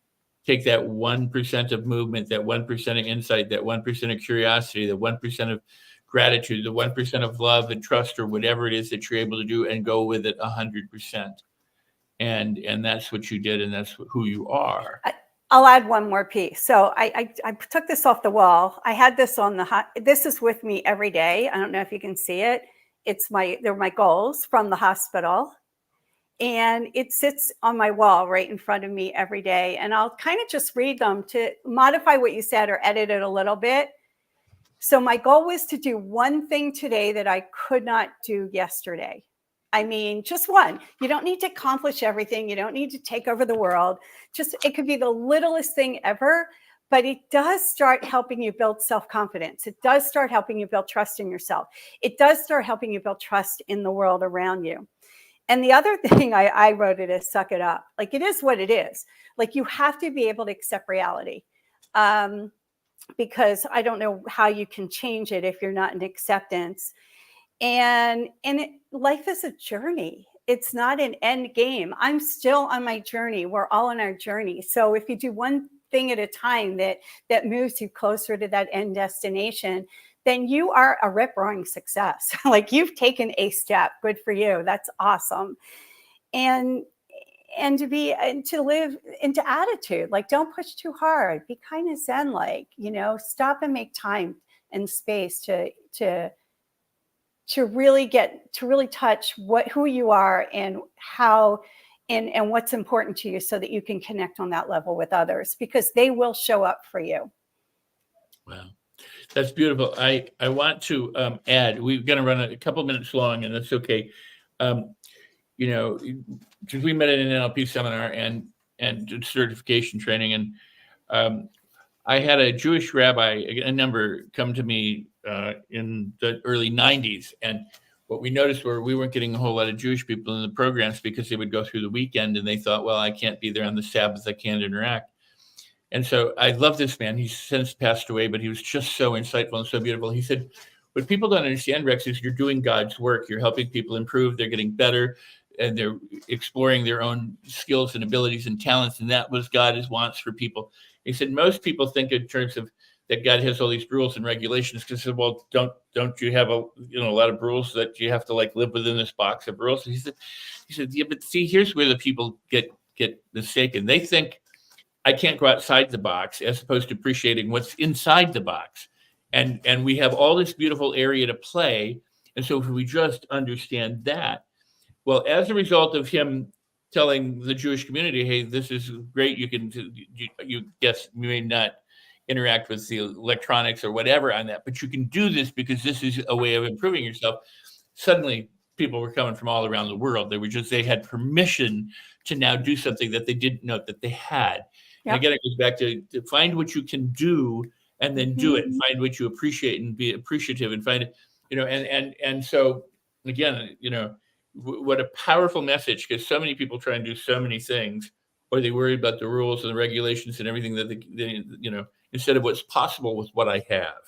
Take that 1% of movement, that 1% of insight, that 1% of curiosity, the 1% of gratitude, the 1% of love and trust, or whatever it is that you're able to do, and go with it 100%. And that's what you did, and that's who you are. I'll add one more piece. So I took this off the wall. I had this on this is with me every day. I don't know if you can see it. They're my goals from the hospital. And it sits on my wall right in front of me every day. And I'll kind of just read them to modify what you said or edit it a little bit. So my goal was to do one thing today that I could not do yesterday. I mean, just one. You don't need to accomplish everything. You don't need to take over the world. It could be the littlest thing ever, but it does start helping you build self-confidence. It does start helping you build trust in yourself. It does start helping you build trust in the world around you. And the other thing I wrote it is suck it up. Like, it is what it is. Like, you have to be able to accept reality. Because I don't know how you can change it if you're not in acceptance. And life is a journey. It's not an end game. I'm still on my journey. We're all on our journey. So if you do one thing at a time that moves you closer to that end destination, then you are a rip-roaring success. Like, you've taken a step. Good for you. That's awesome. And to live into attitude, like, don't push too hard. Be kind of Zen-like, stop and make time and space to really touch who you are and how and what's important to you, so that you can connect on that level with others, because they will show up for you. Wow. That's beautiful. I want to add, we're going to run a couple minutes long, and that's okay. Because we met at an NLP seminar and did certification training, and I had a Jewish rabbi, a number, come to me in the early 90s, and what we noticed were we weren't getting a whole lot of Jewish people in the programs, because they would go through the weekend and they thought, well, I can't be there on the Sabbath, I can't interact. And so I love this man. He's since passed away, but he was just so insightful and so beautiful. He said, what people don't understand, Rex, is you're doing God's work. You're helping people improve. They're getting better, and they're exploring their own skills and abilities and talents. And that was God wants for people. He said, most people think in terms of that God has all these rules and regulations, because, well, don't you have a lot of rules that you have to live within this box of rules? And he said, yeah, but see, here's where the people get mistaken. They think I can't go outside the box, as opposed to appreciating what's inside the box. And we have all this beautiful area to play. And so if we just understand that, well, as a result of him telling the Jewish community, hey, this is great. You may not interact with the electronics or whatever on that, but you can do this because this is a way of improving yourself. Suddenly people were coming from all around the world. They had permission to now do something that they didn't know that they had. Yep. And again, it goes back to find what you can do and then do it, and find what you appreciate and be appreciative, and find it, and so again, what a powerful message, because so many people try and do so many things, or they worry about the rules and the regulations and everything that they instead of what's possible with what I have,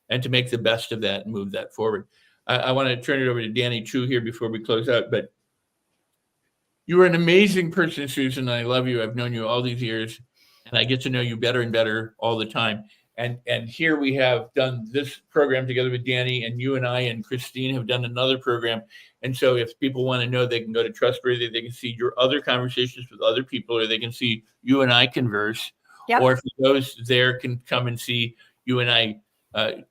and to make the best of that and move that forward. I want to turn it over to Danny Chu here before we close out, but you are an amazing person, Susan. I love you. I've known you all these years, and I get to know you better and better all the time. And here we have done this program together with Danny, and you and I and Christine have done another program. And so if people want to know, they can go to Trustworthy, they can see your other conversations with other people, or they can see you and I converse. Yep. Or if those there can come and see you and I,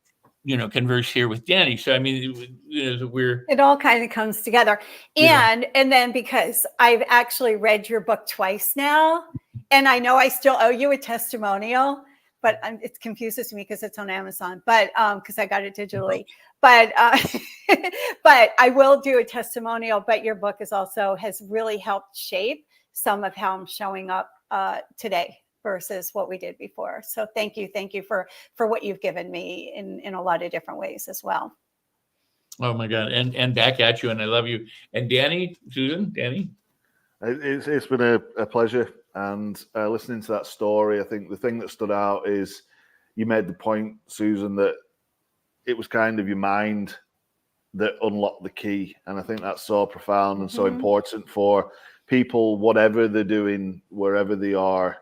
converse here with Danny. So, I mean, it all kind of comes together. And then, because I've actually read your book twice now, and I know I still owe you a testimonial, but it confuses me because it's on Amazon, but because I got it digitally. But but I will do a testimonial. But your book has really helped shape some of how I'm showing up today versus what we did before. So thank you for what you've given me in a lot of different ways as well. Oh my God, and back at you, and I love you. And Danny, Susan, Danny, it's been a pleasure. And listening to that story, I think the thing that stood out is you made the point, Susan, that it was kind of your mind that unlock the key. And I think that's so profound and so Mhm. important for people, whatever they're doing, wherever they are,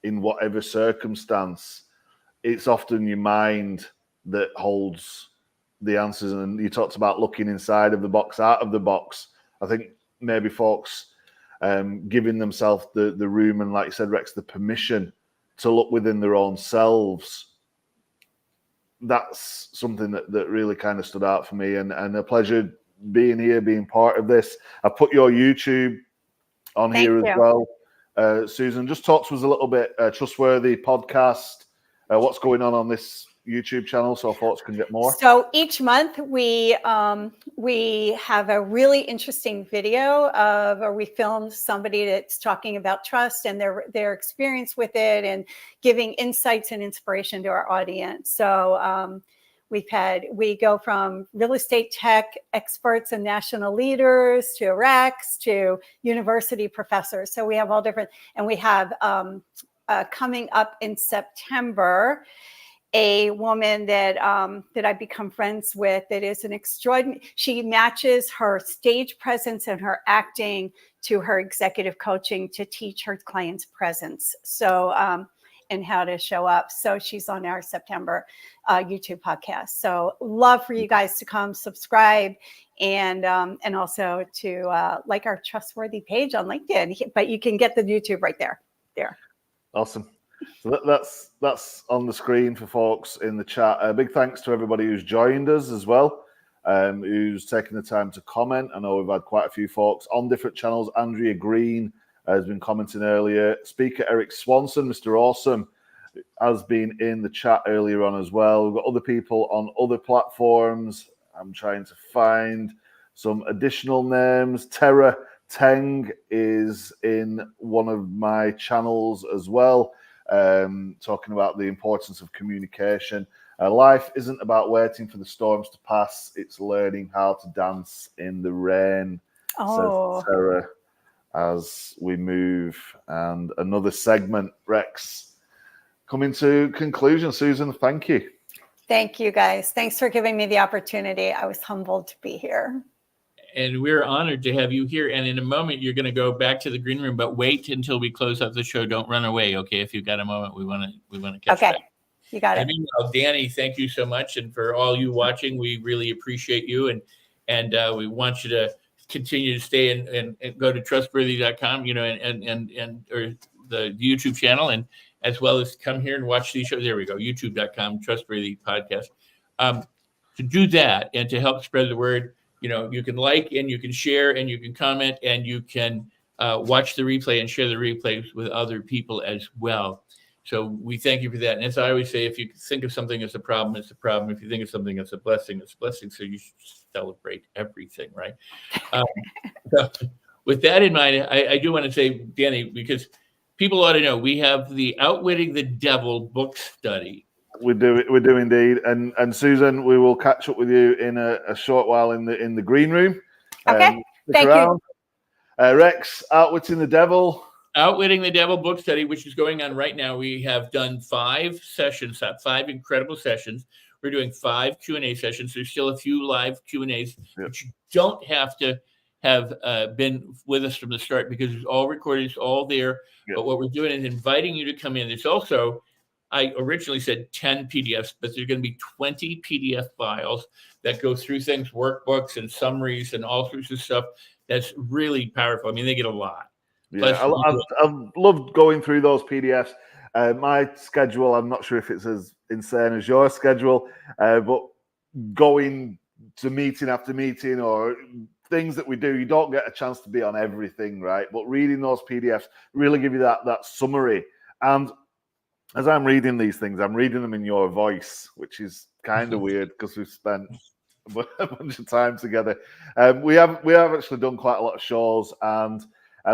in whatever circumstance. It's often your mind that holds the answers. And you talked about looking inside of the box, out of the box. I think maybe folks giving themselves the room and, like you said, Rex, the permission to look within their own selves. That's something that really kind of stood out for me, and a pleasure being here, being part of this. I put your YouTube on Thank here you. as well. Susan, just talk to us a little bit, Trustworthy podcast, what's going on this YouTube channel so folks can get more. So each month we have a really interesting video or we filmed somebody that's talking about trust and their experience with it and giving insights and inspiration to our audience. So we go from real estate tech experts and national leaders to RECs to university professors. So we have all different, and we have coming up in September, a woman that I've become friends with that is an extraordinary, she matches her stage presence and her acting to her executive coaching to teach her clients presence. So, and how to show up. So she's on our September YouTube podcast. So love for you guys to come subscribe and also to like our Trustworthy page on LinkedIn, but you can get the YouTube right there. Awesome. So that's on the screen for folks in the chat. A big thanks to everybody who's joined us as well, who's taken the time to comment. I know we've had quite a few folks on different channels. Andrea Green has been commenting earlier. Speaker Eric Swanson, Mr. Awesome, has been in the chat earlier on as well. We've got other people on other platforms. I'm trying to find some additional names. Tara Teng is in one of my channels as well. Talking about the importance of communication. Life isn't about waiting for the storms to pass. It's learning how to dance in the rain, says Sarah, as we move. And another segment, Rex, coming to conclusion. Susan, thank you. Thank you, guys. Thanks for giving me the opportunity. I was humbled to be here. And we're honored to have you here. And in a moment, you're going to go back to the green room, but wait until we close out the show. Don't run away, okay? If you've got a moment, we want to catch back. You got it. Meanwhile, Danny, thank you so much, and for all you watching, we really appreciate you, and we want you to continue to stay and go to trustworthy.com, or the YouTube channel, and as well as come here and watch these shows. There we go, youtube.com, Trustworthy Podcast. To do that and to help spread the word, you can like and you can share and you can comment and you can watch the replay and share the replays with other people as well. So we thank you for that. And as I always say, if you think of something as a problem, it's a problem. If you think of something as a blessing, it's a blessing. So you should celebrate everything, right? So with that in mind, I do want to say, Danny, because people ought to know, we have the Outwitting the Devil book study. We do indeed. And Susan, we will catch up with you in a short while in the green room. Okay. Thank you. Rex, Outwitting the Devil. Outwitting the Devil book study, which is going on right now. We have done 5 sessions, 5 incredible sessions. We're doing 5 Q&A sessions. There's still a few live Q&As, but you don't have to have been with us from the start because it's all recorded, it's all there. Yep. But what we're doing is inviting you to come in. There's also, I originally said 10 PDFs, but there's going to be 20 PDF files that go through things, workbooks and summaries and all sorts of stuff. That's really powerful. I mean, they get a lot. Yeah, I've loved going through those PDFs. My schedule, I'm not sure if it's as insane as your schedule, but going to meeting after meeting or things that we do, you don't get a chance to be on everything, right? But reading those PDFs really give you that summary. And as I'm reading these things, I'm reading them in your voice, which is kind of weird because we've spent a bunch of time together. We have actually done quite a lot of shows, and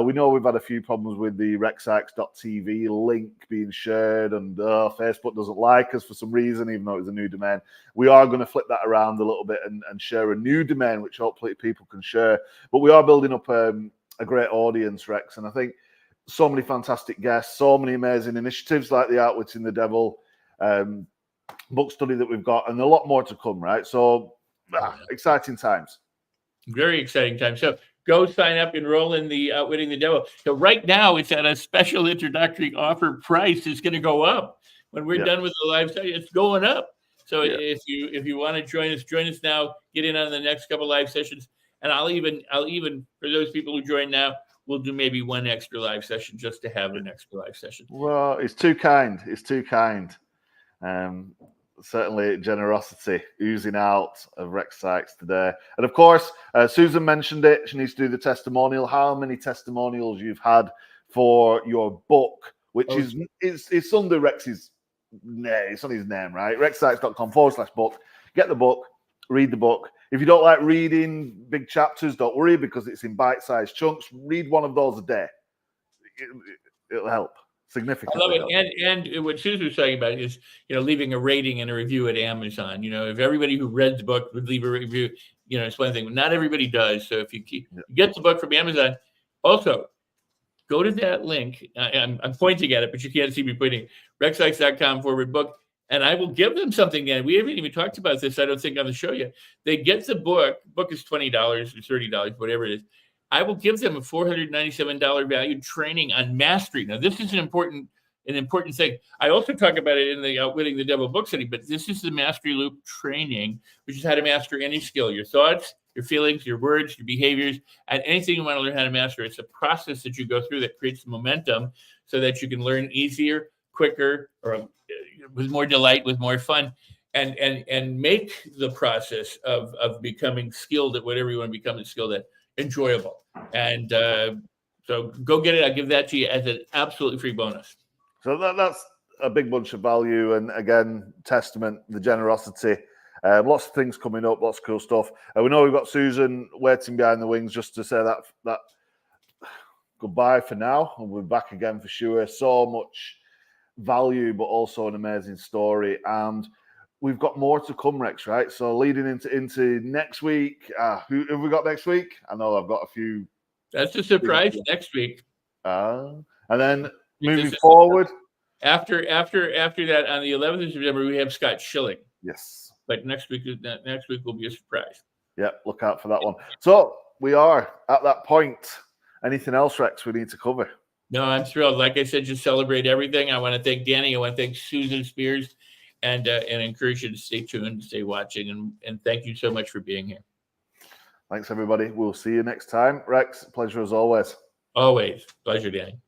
we know we've had a few problems with the rexarcs.tv link being shared, and Facebook doesn't like us for some reason, even though it's a new domain. We are going to flip that around a little bit and share a new domain, which hopefully people can share. But we are building up a great audience, Rex, and I think so many fantastic guests, so many amazing initiatives like the Outwitting the Devil book study that we've got, and a lot more to come, right? So Exciting times. Very exciting time. So go sign up, enroll in the Outwitting the Devil. So right now it's at a special introductory offer price. It's going to go up when we're done with the live session. It's going up. So if you want to join us now. Get in on the next couple live sessions, and I'll even for those people who join now, we'll do maybe one extra live session just to have an extra live session. Well, it's too kind. It's too kind. Certainly generosity oozing out of Rex Sykes today. And of course, Susan mentioned it. She needs to do the testimonial. How many testimonials you've had for your book, which is under Rex's name. It's on his name, right? rexsykes.com/book. Get the book, read the book. If you don't like reading big chapters, don't worry, because it's in bite-sized chunks. Read one of those a day. It'll help significantly. I love it. And what Susan was talking about is, leaving a rating and a review at Amazon. If everybody who read the book would leave a review, it's one thing, but not everybody does. So if you get the book from Amazon, also go to that link. I'm pointing at it, but you can't see me pointing. rexsykes.com/book. And I will give them something. Then we haven't even talked about this, I don't think, on the show yet. They get the book. Book is $20 or $30, whatever it is. I will give them a $497 value training on mastery. Now, this is an important thing. I also talk about it in the Outwitting the Devil book study, but this is the Mastery Loop training, which is how to master any skill, your thoughts, your feelings, your words, your behaviors, and anything you want to learn how to master. It's a process that you go through that creates momentum so that you can learn easier, quicker, or with more delight, with more fun, and make the process of becoming skilled at whatever you want to become skilled at enjoyable. And so go get it. I'll give that to you as an absolutely free bonus. So that's a big bunch of value, and again, testament the generosity. Lots of things coming up, lots of cool stuff. We know we've got Susan waiting behind the wings just to say that goodbye for now, and we'll be back again for sure. So much value, but also an amazing story, and we've got more to come, Rex, right? So leading into next week, who have we got next week? I know I've got a few. That's a surprise next week. And then moving forward, after that, on the 11th of September, we have Scott Schilling. Yes, but next week will be a surprise. Yep, look out for that one. So we are at that point. Anything else, Rex, we need to cover? No, I'm thrilled. Like I said, just celebrate everything. I want to thank Danny. I want to thank Susan Spiers, and encourage you to stay tuned, stay watching, and thank you so much for being here. Thanks, everybody. We'll see you next time. Rex, pleasure as always. Always. Pleasure, Danny.